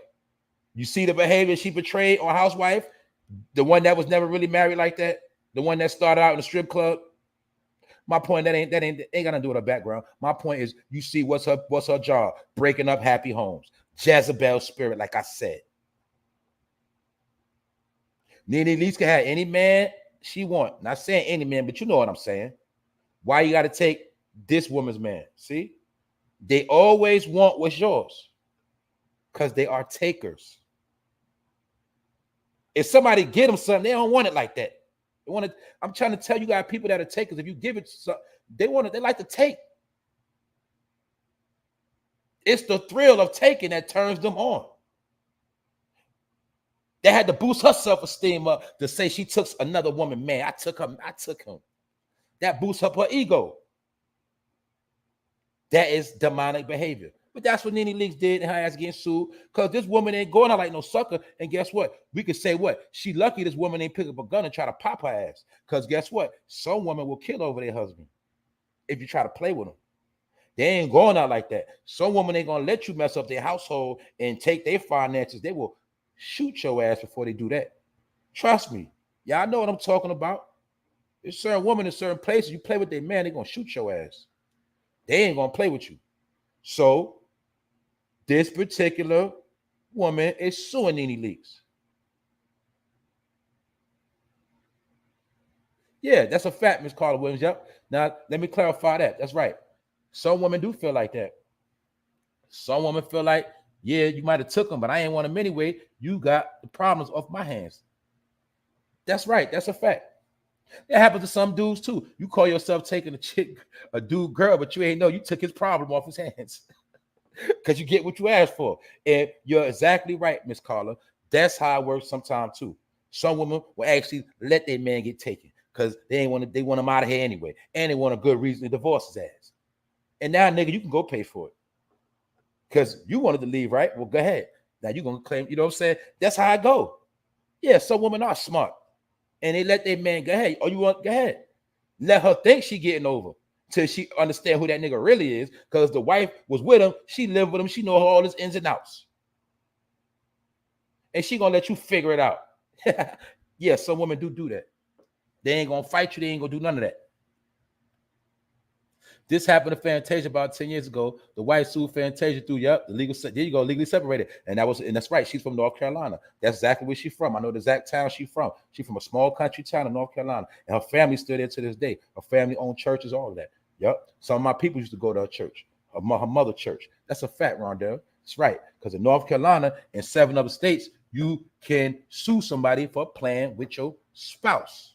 S1: you see the behavior she portrayed on Housewife, the one that was never really married like that, the one that started out in a strip club. My point, that ain't got nothing to do with her background. My point is, you see what's her job? Breaking up happy homes. Jezebel spirit, like I said. Nene Leakes can have any man she want. Not saying any man, but you know what I'm saying. Why you got to take this woman's man? See? They always want what's yours because they are takers. If somebody get them something, they don't want it like that. They want it. I'm trying to tell you guys, people that are takers, if you give it something, they like to take. It's the thrill of taking that turns them on. They had to boost her self-esteem up to say she took another woman, man. I took him. That boosts up her ego. That is demonic behavior. But that's what Nene Leakes did, and her ass getting sued because this woman ain't going out like no sucker. And guess what? We could say what? She lucky this woman ain't pick up a gun and try to pop her ass. Because guess what? Some women will kill over their husband. if you try to play with them. They ain't going out like that. Some women ain't gonna let you mess up their household and take their finances. They will shoot your ass before they do that. Trust me. Y'all know what I'm talking about. There's certain women in certain places, you play with their man, they're gonna shoot your ass. They ain't gonna play with you. So this particular woman is suing Nene Leakes. Yeah, that's a fact, Miss Carla Williams. Yep. Now let me clarify that. That's right. Some women do feel like that. Some women feel like, yeah, you might have took them, but I ain't want them anyway. You got the problems off my hands. That's right. That's a fact. That happens to some dudes too. You call yourself taking a chick, a dude, girl, but you ain't know you took his problem off his hands because you get what you asked for. And you're exactly right, Miss Carla. That's how it works sometimes too. Some women will actually let their man get taken because they want him out of here anyway, and they want a good reason to divorce his ass. And now, nigga, you can go pay for it because you wanted to leave, right? Well, go ahead. Now you're gonna claim, you know what I'm saying? That's how I go. Yeah, some women are smart. And they let their man go ahead. Oh, you want go ahead. Let her think she getting over till she understand who that nigga really is. Because the wife was with him, she lived with him, she know all his ins and outs. And she gonna let you figure it out. Yeah, some women do that. They ain't gonna fight you, they ain't gonna do none of that. This happened to Fantasia about 10 years ago. The wife sued Fantasia through, the legal, there you go, legally separated. And that's right. She's from North Carolina. That's exactly where she's from. I know the exact town she's from. She's from a small country town in North Carolina. And her family's still there to this day. Her family owned churches, all of that. Some of my people used to go to her church, her mother church. That's a fact, Rondell. That's right. Because in North Carolina and 7 other states, you can sue somebody for playing with your spouse.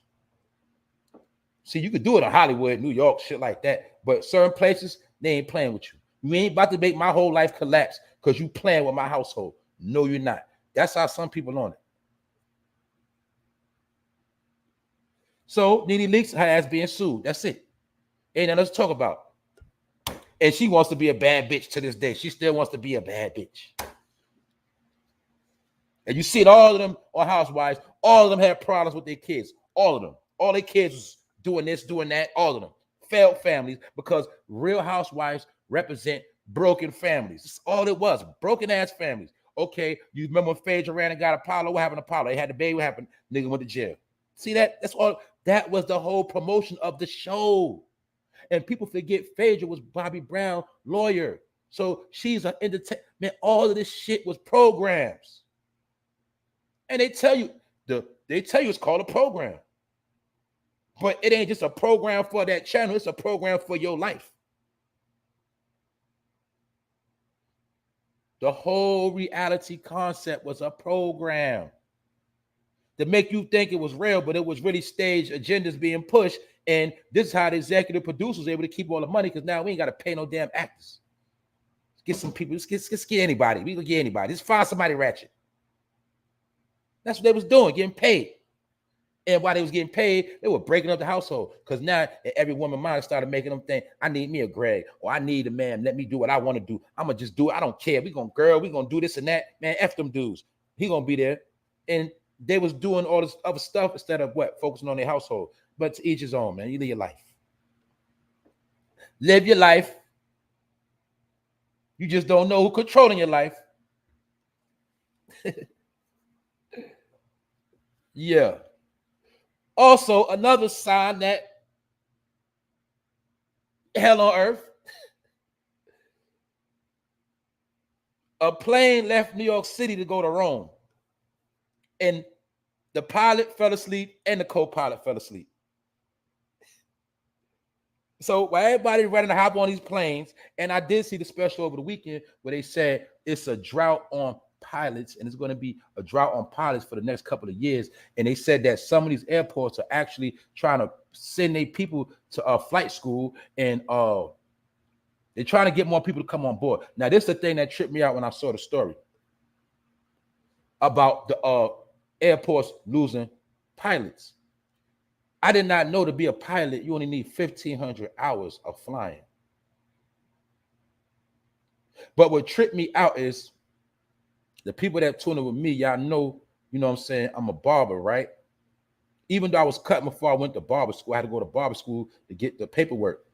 S1: See, you could do it in Hollywood, New York, shit like that. But certain places, they ain't playing with you. You ain't about to make my whole life collapse because you playing with my household. No, you're not. That's how some people on it. So Nene Leakes, her ass being sued. That's it. Ain't nothing else to talk about. And she wants to be a bad bitch to this day. She still wants to be a bad bitch. And you see it, all of them are housewives. All of them had problems with their kids. All of them. All their kids was doing this, doing that. All of them. Failed families, because Real Housewives represent broken families. That's all it was. Broken ass families. Okay, you remember when Phaedra ran and got Apollo? What happened to Apollo? They had the baby. What happened? Nigga went to jail. See that? That's all. That was the whole promotion of the show. And people forget Phaedra was Bobby Brown's lawyer. So she's an entertainer. Man, all of this shit was programs. And they tell you it's called a program. But it ain't just a program for that channel. It's a program for your life. The whole reality concept was a program to make you think it was real, but it was really staged agendas being pushed. And this is how the executive producer was able to keep all the money, because now we ain't got to pay no damn actors. Let's get some people. Let's get anybody. We can get anybody. Just find somebody ratchet. That's what they was doing, getting paid. And while they was getting paid, they were breaking up the household. Because now every woman mind started making them think, I need me a Greg, or I need a man. Let me do what I want to do. I'm going to just do it. I don't care. We're going to do this and that. Man, F them dudes. He going to be there. And they was doing all this other stuff instead of focusing on their household. But to each his own, man. You live your life. Live your life. You just don't know who's controlling your life. Yeah. Also, another sign that hell on earth. A plane left New York City to go to Rome. And the pilot fell asleep and the co-pilot fell asleep. So while everybody running to hop on these planes, and I did see the special over the weekend where they said it's a drought on pilots, and it's going to be a drought on pilots for the next couple of years. And they said that some of these airports are actually trying to send their people to flight school, and they're trying to get more people to come on board. Now, this is the thing that tripped me out when I saw the story about the airports losing pilots. I did not know to be a pilot, you only need 1,500 hours of flying. But what tripped me out is the people that tune in with me, y'all know, you know what I'm saying, I'm a barber, right? Even though I was cutting before I went to barber school, I had to go to barber school to get the paperwork.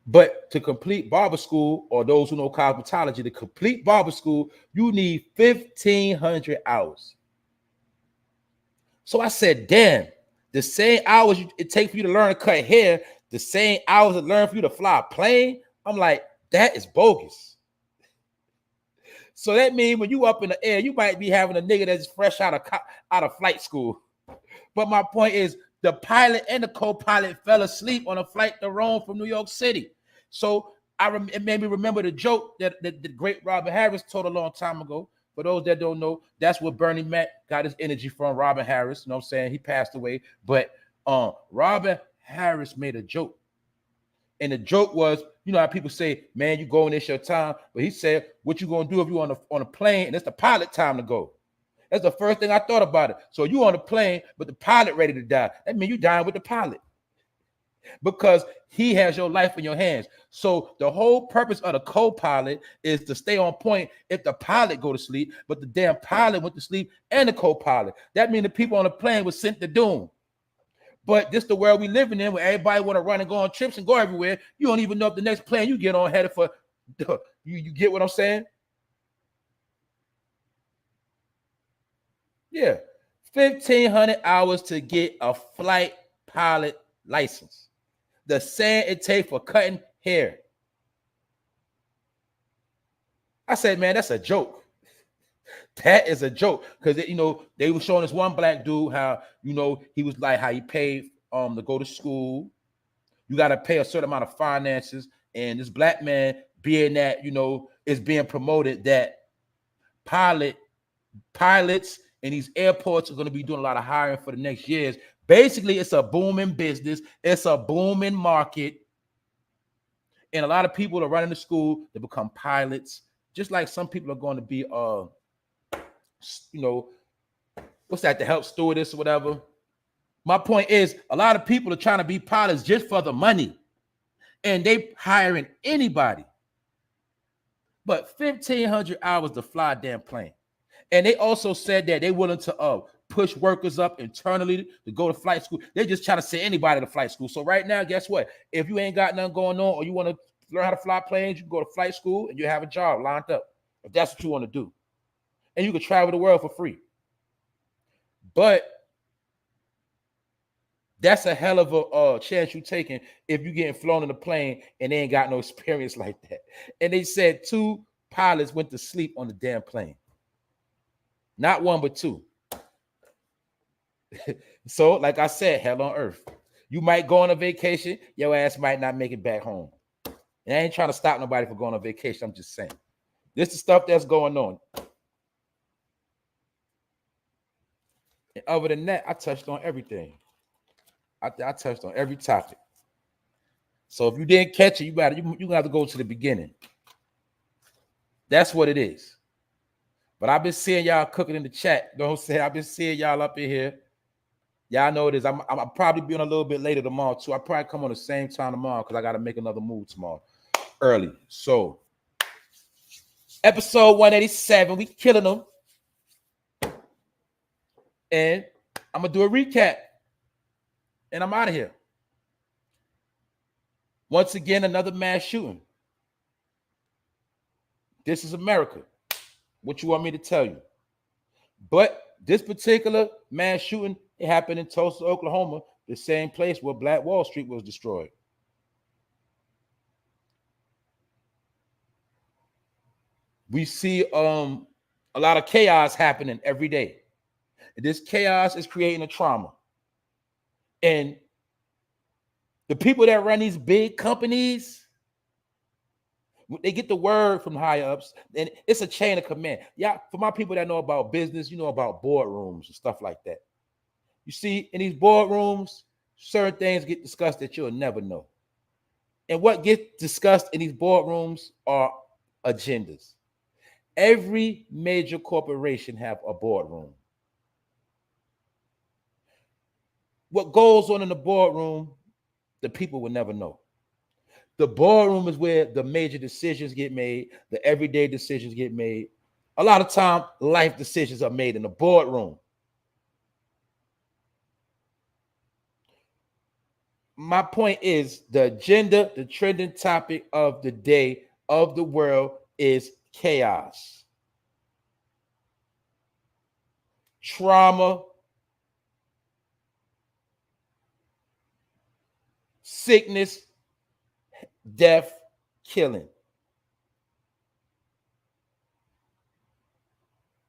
S1: But to complete barber school, or those who know cosmetology, to complete barber school, you need 1,500 hours. So I said, damn, the same hours it takes for you to learn to cut hair, the same hours it learn for you to fly a plane. I'm like, that is bogus. So that means when you up in the air, you might be having a nigga that's fresh out of flight school. But my point is, the pilot and the co-pilot fell asleep on a flight to Rome from New York City. So it made me remember the joke that the great Robin Harris told a long time ago. For those that don't know, that's where Bernie Mac got his energy from, Robin Harris. You know what I'm saying? He passed away. But Robin Harris made a joke. And the joke was, you know how people say, man, you going, it's your time. But he said, what you going to do if you on a plane and it's the pilot time to go? That's the first thing I thought about it. So you on the plane, but the pilot ready to die. That means you dying with the pilot, because he has your life in your hands. So the whole purpose of the co-pilot is to stay on point if the pilot go to sleep, but the damn pilot went to sleep and the co-pilot. That means the people on the plane were sent to doom. But this the world we living in, where everybody want to run and go on trips and go everywhere. You don't even know if the next plane you get on headed for. You get what I'm saying? Yeah, 1,500 hours to get a flight pilot license. The same it takes for cutting hair. I said, man, that's a joke. That is a joke, because you know they were showing this one black dude how, you know, he was like how he paid to go to school. You got to pay a certain amount of finances, and this black man, being that, you know, is being promoted that pilots in these airports are going to be doing a lot of hiring for the next years. Basically, it's a booming business. It's a booming market. And a lot of people are running to school to become pilots, just like some people are going to be, you know, what's that, the help stewardess or whatever. My point is, a lot of people are trying to be pilots just for the money, and they hiring anybody. But 1,500 hours to fly a damn plane. And they also said that they're willing to push workers up internally to go to flight school. They're just trying to send anybody to flight school. So right now, guess what? If you ain't got nothing going on, or you want to learn how to fly planes, you can go to flight school and you have a job lined up, if that's what you want to do. And you can travel the world for free. But that's a hell of a chance you're taking if you're getting flown in a plane and they ain't got no experience like that. And they said 2 pilots went to sleep on the damn plane. Not 1, but 2. So, like I said, hell on earth. You might go on a vacation, your ass might not make it back home. And I ain't trying to stop nobody from going on vacation. I'm just saying. This is stuff that's going on. And other than that, I touched on everything. I touched on every topic. So if you didn't catch it, you gonna have to go to the beginning. That's what it is. But I've been seeing y'all cooking in the chat. You know what I'm saying? I've been seeing y'all up in here. Y'all know it is. I'm probably be on a little bit later tomorrow too. I probably come on the same time tomorrow because I got to make another move tomorrow early. So episode 187, we killing them. And I'm gonna do a recap. And I'm out of here. Once again, another mass shooting. This is America. What you want me to tell you? But this particular mass shooting, it happened in Tulsa, Oklahoma, the same place where Black Wall Street was destroyed. We see a lot of chaos happening every day. And this chaos is creating a trauma. And the people that run these big companies, they get the word from higher ups, and it's a chain of command. Yeah, for my people that know about business, you know about boardrooms and stuff like that. You see, in these boardrooms, certain things get discussed that you'll never know. And what gets discussed in these boardrooms are agendas. Every major corporation have a boardroom. What goes on in the boardroom, the people will never know. The boardroom is where the major decisions get made, the everyday decisions get made. A lot of time, life decisions are made in the boardroom. my point is the agenda, the trending topic of the day of the world is chaos, trauma, sickness, death, killing.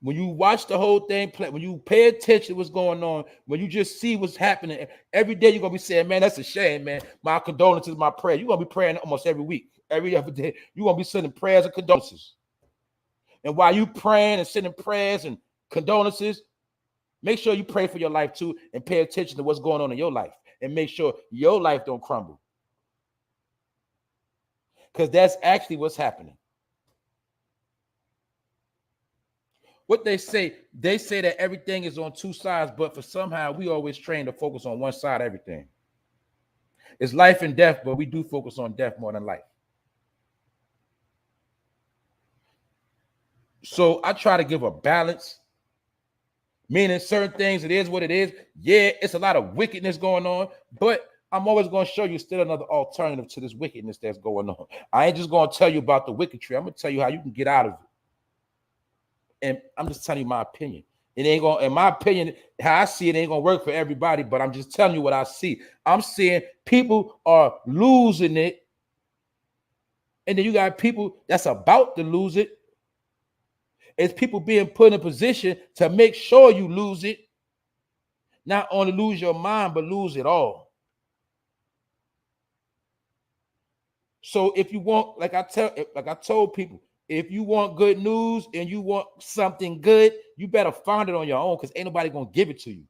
S1: When you watch the whole thing play, when you pay attention to what's going on, when you just see what's happening, every day you're gonna be saying, man, that's a shame, man. My condolences, my prayer. You're gonna be praying almost every week, every other day. You're gonna be sending prayers and condolences. And while you praying and sending prayers and condolences, make sure you pray for your life too and pay attention to what's going on in your life and make sure your life don't crumble. Because that's actually what's happening. What they say that everything is on two sides, but for somehow we always train to focus on one side of everything. It's life and death, but we do focus on death more than life. So I try to give a balance, meaning certain things, it is what it is. Yeah, it's a lot of wickedness going on, but I'm always going to show you still another alternative to this wickedness that's going on. I ain't just going to tell you about the wicked tree. I'm going to tell you how you can get out of it. And I'm just telling you my opinion. It ain't going, in my opinion, how I see it ain't going to work for everybody, but I'm just telling you what I see. I'm seeing people are losing it. And then you got people that's about to lose it. It's people being put in a position to make sure you lose it. Not only lose your mind, but lose it all. So if you want, like I told people, if you want good news and you want something good, you better find it on your own because ain't nobody going to give it to you.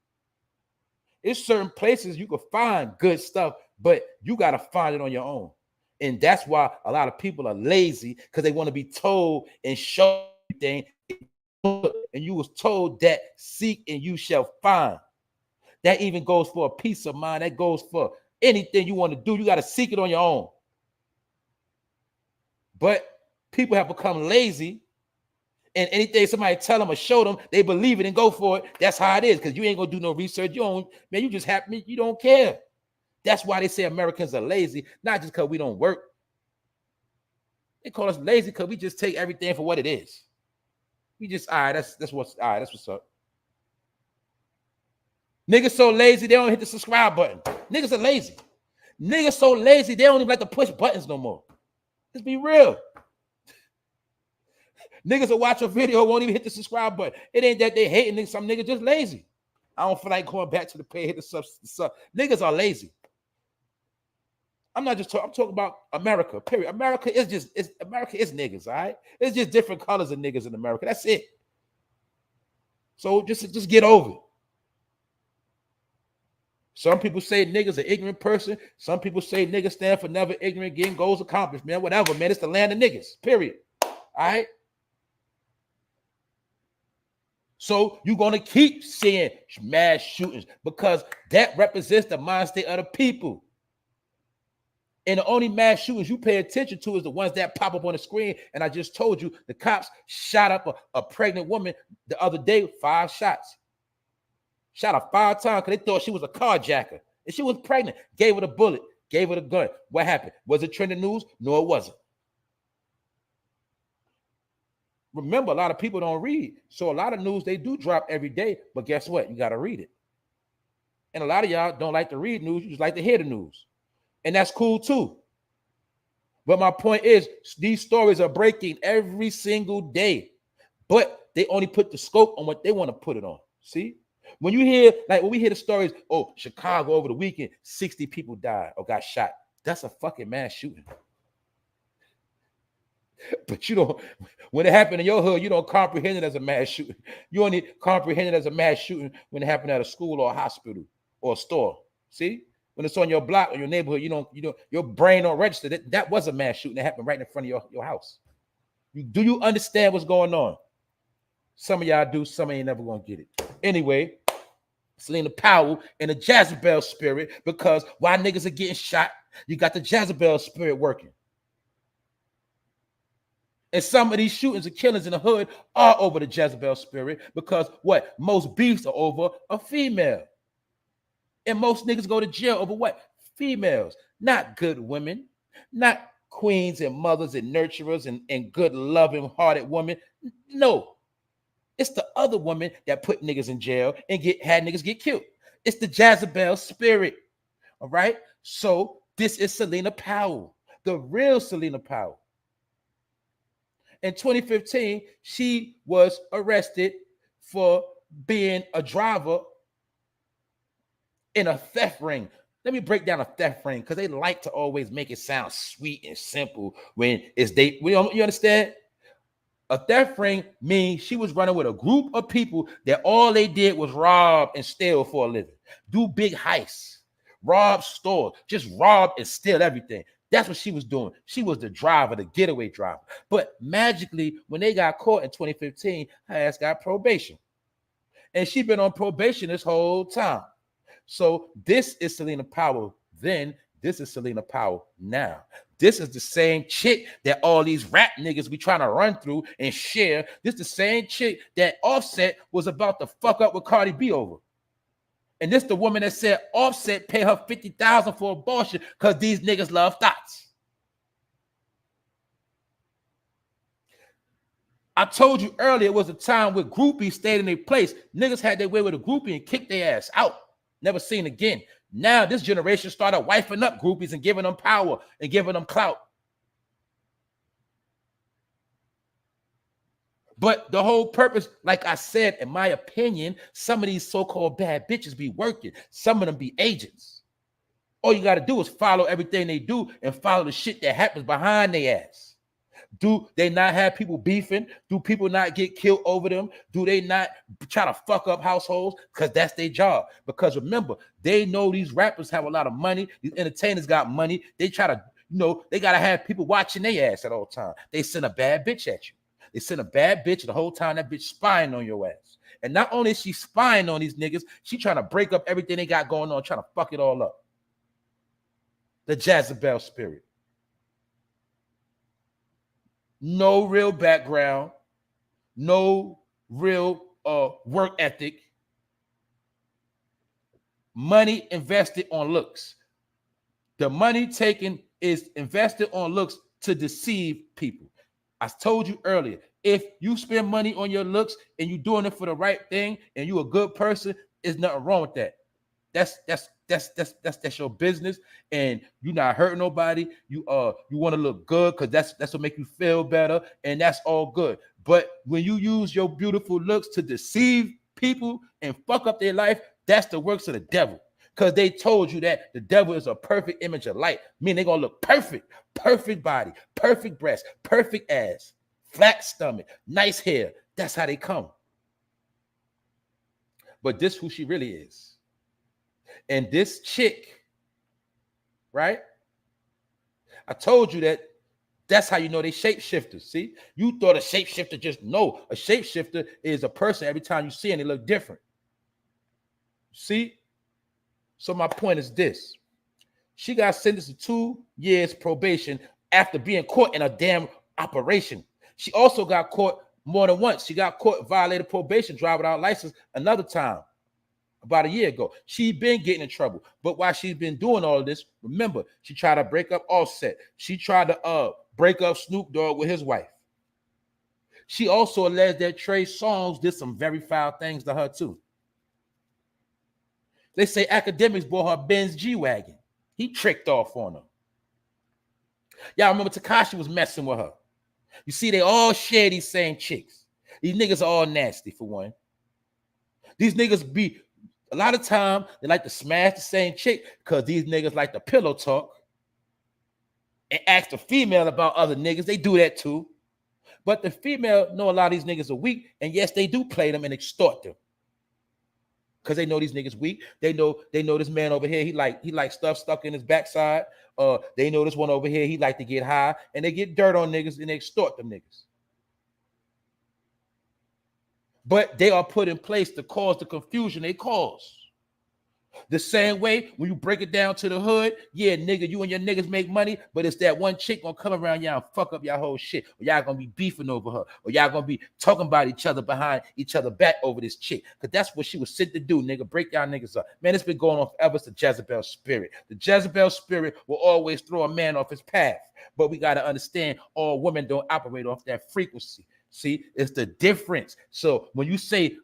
S1: It's certain places you can find good stuff, but you got to find it on your own. And that's why a lot of people are lazy because they want to be told and show everything. And you was told that seek and you shall find. That even goes for a peace of mind. That goes for anything you want to do. You got to seek it on your own. But people have become lazy, and anything somebody tell them or show them, they believe it and go for it. That's how it is, because you ain't gonna do no research. You don't, man, you just happy, you don't care. That's why they say Americans are lazy, not just because we don't work. They call us lazy because we just take everything for what it is. We just, all right, that's what's up. Niggas so lazy, they don't hit the subscribe button. Niggas are lazy. Niggas so lazy, they don't even like to push buttons no more. Let's be real. Niggas will watch a video, won't even hit the subscribe button. It ain't that they hating, some niggas just lazy. I don't feel like going back to the page, hit the sub. Niggas are lazy. I'm not just talking, I'm talking about America, period. America is niggas, all right? It's just different colors of niggas in America. That's it. So just get over it. Some people say niggas an ignorant person. Some people say niggas stand for never ignorant, getting goals accomplished, man. Whatever, man. It's the land of niggas, period. All right? So you're going to keep seeing mass shootings because that represents the mind state of the people. And the only mass shootings you pay attention to is the ones that pop up on the screen. And I just told you, the cops shot up a pregnant woman the other day, 5 shots. Shot her 5 times because they thought she was a carjacker. And she was pregnant. Gave her the bullet. Gave her the gun. What happened? Was it trending news? No, it wasn't. Remember, a lot of people don't read. So a lot of news, they do drop every day. But guess what? You got to read it. And a lot of y'all don't like to read news. You just like to hear the news. And that's cool too. But my point is, these stories are breaking every single day. But they only put the scope on what they want to put it on. See? When you hear, like when we hear the stories, oh, Chicago over the weekend, 60 people died or got shot. That's a fucking mass shooting. But you don't, when it happened in your hood, you don't comprehend it as a mass shooting. You only comprehend it as a mass shooting when it happened at a school or a hospital or a store. See? When it's on your block or your neighborhood, you don't, your brain don't register that was a mass shooting that happened right in front of your house. Do you understand what's going on? Some of y'all do, some of you never gonna get it. Anyway, CELINA Powell in the Jezebel spirit, because while niggas are getting shot, you got the Jezebel spirit working. And some of these shootings and killings in the hood are over the Jezebel spirit because what? Most beefs are over a female. And most niggas go to jail over what? Females, not good women, not queens and mothers and nurturers and good loving hearted women. No, it's the other woman that put niggas in jail and had niggas get killed. It's the Jezebel spirit. All right. So this is Selena Powell, the real Selena Powell. In 2015, she was arrested for being a driver in a theft ring. Let me break down a theft ring because they like to always make it sound sweet and simple when it's they. You understand? A theft ring means she was running with a group of people that all they did was rob and steal for a living, do big heists, rob stores, just rob and steal everything. That's what she was doing. She was the driver, the getaway driver. But magically, when they got caught in 2015, her ass got probation. And she's been on probation this whole time. So this is Selena Powell then. This is Selena Powell now. This is the same chick that all these rap niggas be trying to run through and share. This is the same chick that Offset was about to fuck up with Cardi B over. And this the woman that said Offset pay her $50,000 for abortion because these niggas love thoughts. I told you earlier it was a time where groupies stayed in their place. Niggas had their way with a groupie and kicked their ass out. Never seen again. Now this generation started wifing up groupies and giving them power and giving them clout. But the whole purpose, like I said, in my opinion, some of these so-called bad bitches be working. Some of them be agents. All you got to do is follow everything they do and follow the shit that happens behind their ass. Do they not have people beefing? Do people not get killed over them? Do they not try to fuck up households? Because that's their job. Because remember, they know these rappers have a lot of money. These entertainers got money. They try to, they got to have people watching their ass at all times. They send a bad bitch at you. They send a bad bitch the whole time that bitch spying on your ass. And not only is she spying on these niggas, she trying to break up everything they got going on, trying to fuck it all up. The Jezebel spirit. No real background, no real work ethic. Money invested on looks. The money taken is invested on looks to deceive people. I told you earlier, if you spend money on your looks and you're doing it for the right thing and you're a good person, there's nothing wrong with that. That's your business, and you're not hurting nobody. You want to look good because that's what make you feel better, and that's all good. But when you use your beautiful looks to deceive people and fuck up their life, that's the works of the devil. Because they told you that the devil is a perfect image of light, meaning they're gonna look perfect, perfect body, perfect breast, perfect ass, flat stomach, nice hair. That's how they come. But this who she really is. And this chick, right? I told you that's how you know they shapeshifters. See, you thought a shapeshifter just no. A shapeshifter is a person every time you see and they look different. See? So my point is this. She got sentenced to 2 years probation after being caught in a damn operation. She also got caught more than once. She got caught violated probation, driving without license another time. About a year ago. She been getting in trouble. But while she's been doing all of this, remember, she tried to break up Offset. She tried to break up Snoop Dogg with his wife. She also alleged that Trey Songz did some very foul things to her too. They say academics bought her Benz G-Wagon. He tricked off on her. Y'all remember Tekashi was messing with her. You see, they all share these same chicks. These niggas are all nasty for one. These niggas be a lot of time they like to smash the same chick because these niggas like to pillow talk and ask the female about other niggas. They do that too. But the female know a lot of these niggas are weak, and yes, they do play them and extort them. Because they know these niggas weak. They know this man over here, he like stuff stuck in his backside. They know this one over here, he like to get high, and they get dirt on niggas and they extort them niggas. But they are put in place to cause the confusion they cause. The same way when you break it down to the hood, yeah, nigga, you and your niggas make money, but it's that one chick gonna come around y'all and fuck up y'all whole shit, or y'all gonna be beefing over her, or y'all gonna be talking about each other behind each other back over this chick, because that's what she was sent to do, nigga. Break y'all niggas up. Man, it's been going on forever. It's the Jezebel spirit. The Jezebel spirit will always throw a man off his path, but we got to understand all women don't operate off that frequency. See, it's the difference. So when you say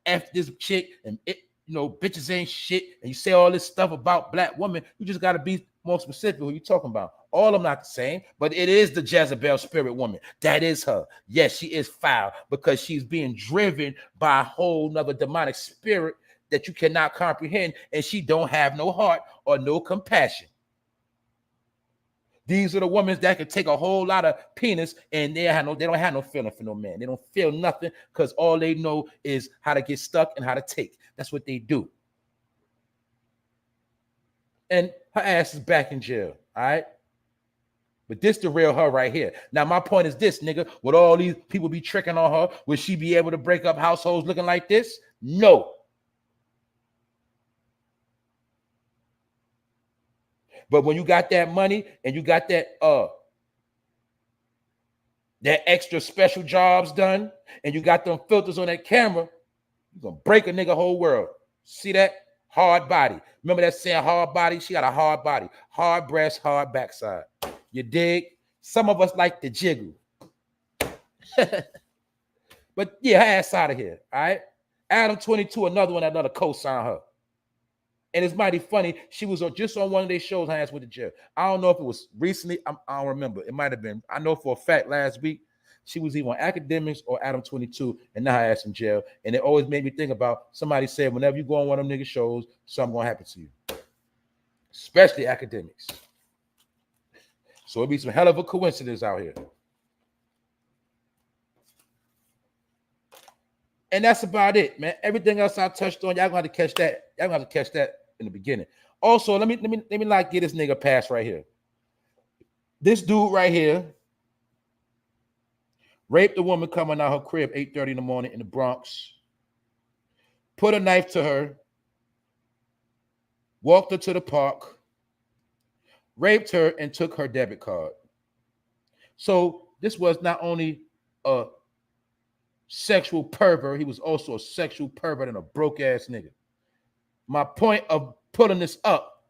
S1: F this chick and it, bitches ain't shit, and you say all this stuff about black women, you just got to be more specific who you talking about. All of them not the same, but it is the Jezebel spirit woman. That is her. Yes, she is foul because she's being driven by a whole nother demonic spirit that you cannot comprehend, and she don't have no heart or no compassion. These are the women that can take a whole lot of penis and they don't have no feeling for no man. They don't feel nothing because all they know is how to get stuck and how to take. That's what they do. And her ass is back in jail, all right? But this the real her right here. Now, my point is this, nigga. Would all these people be tricking on her? Would she be able to break up households looking like this? No. But when you got that money and you got that extra special jobs done and you got them filters on that camera, you're going to break a nigga whole world. See that? Hard body. Remember that saying, hard body? She got a hard body. Hard breast, hard backside. You dig? Some of us like the jiggle. But yeah, her ass out of here, all right? Adam 22, another co-sign her. And it's mighty funny. She was just on one of their shows. Her ass went to jail. I don't know if it was recently. I don't remember. It might have been. I know for a fact last week she was either on Academics or Adam 22, and now her ass in jail. And it always made me think about somebody said, whenever you go on one of them nigga shows, something gonna happen to you, especially Academics. So it'd be some hell of a coincidence out here. And that's about it, man. Everything else I touched on, y'all gonna have to catch that. Y'all gonna have to catch that in the beginning. Also, let me like get this nigga pass right here. This dude right here raped a woman coming out her crib 8:30 in the morning in the Bronx, put a knife to her, walked her to the park, raped her, and took her debit card. So this was not only a sexual pervert, he was also a sexual pervert and a broke ass nigga. My point of pulling this up,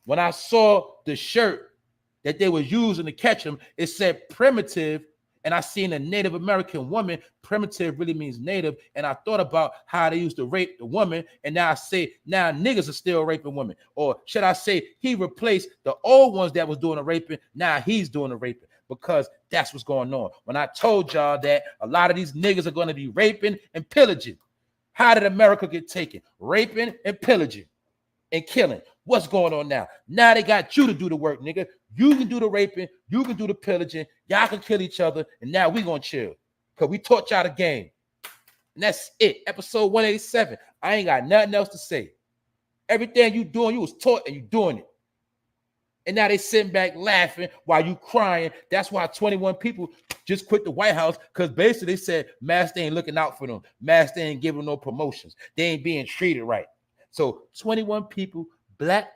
S1: when I saw the shirt that they were using to catch him, it said primitive, and I seen a Native American woman. Primitive really means native, and I thought about how they used to rape the woman, and now I say now niggas are still raping women, or should I say he replaced the old ones that was doing the raping, now he's doing the raping, because that's what's going on. When I told y'all that a lot of these niggas are going to be raping and pillaging. How did America get taken? Raping and pillaging and killing. What's going on now? Now they got you to do the work, nigga. You can do the raping. You can do the pillaging. Y'all can kill each other. And now we going to chill. Because we taught y'all the game. And that's it. Episode 187. I ain't got nothing else to say. Everything you doing, you was taught and you doing it. And now they sitting back laughing while you crying. That's why 21 people just quit the White House, because basically they said Master ain't looking out for them. Master ain't giving them no promotions. They ain't being treated right. So 21 people, black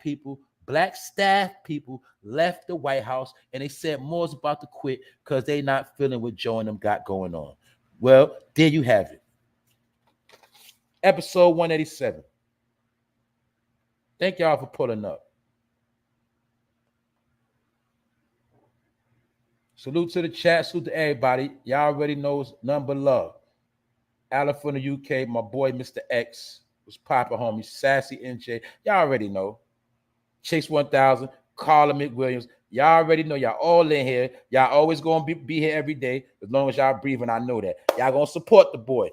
S1: staff people left the White House, and they said more's about to quit because they not feeling what Joe and them got going on. Well, there you have it. Episode 187. Thank y'all for pulling up. Salute to the chat. Salute to everybody. Y'all already know it's nothing but love. Alan from the UK. My boy, Mr. X. Was popping, homie. Sassy NJ. Y'all already know. Chase 1000. Carla McWilliams. Y'all already know. Y'all all in here. Y'all always going to be here every day. As long as y'all breathing, I know that. Y'all going to support the boy.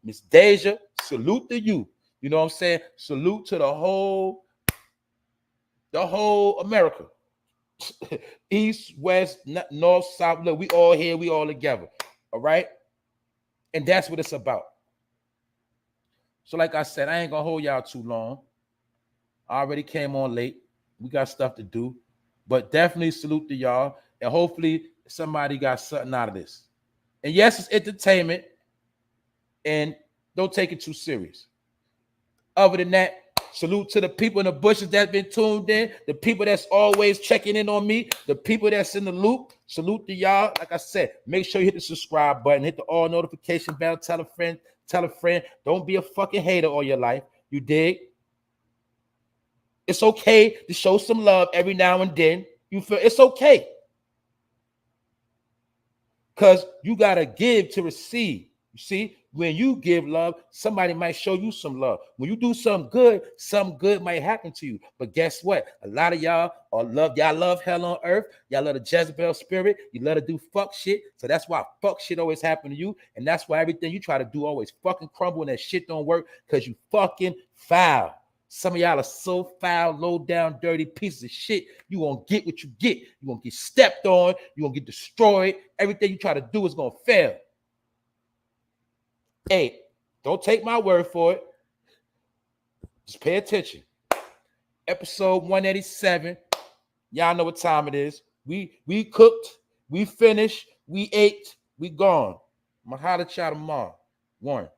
S1: Miss Deja, salute to you. You know what I'm saying? Salute to the whole America. East, west, north, south. Look, we all here, we all together. All right? And that's what it's about. So like I said, I ain't gonna hold y'all too long. I already came on late. We got stuff to do. But definitely salute to y'all. And hopefully somebody got something out of this. And yes, it's entertainment. And don't take it too serious. Other than that, Salute to the people in the bushes that's been tuned in, the people that's always checking in on me, the people that's in the loop. Salute to y'all. Like I said, make sure you hit the subscribe button, hit the all notification bell, tell a friend, tell a friend. Don't be a fucking hater all your life. You dig? It's okay to show some love every now and then. You feel it's okay. Because you got to give to receive. You see, when you give love, somebody might show you some love. When you do something good might happen to you. But guess what? A lot of y'all love hell on earth. Y'all love the Jezebel spirit. You love to do fuck shit. So that's why fuck shit always happen to you. And that's why everything you try to do always fucking crumble and that shit don't work because you fucking foul. Some of y'all are so foul, low down, dirty pieces of shit. You gonna get what you get. You gonna get stepped on. You gonna get destroyed. Everything you try to do is gonna fail. Hey, don't take my word for it. Just pay attention. Episode 187. Y'all know what time it is. We cooked, we finished, we ate, we gone. I'm gonna holler at y'all tomorrow. 1.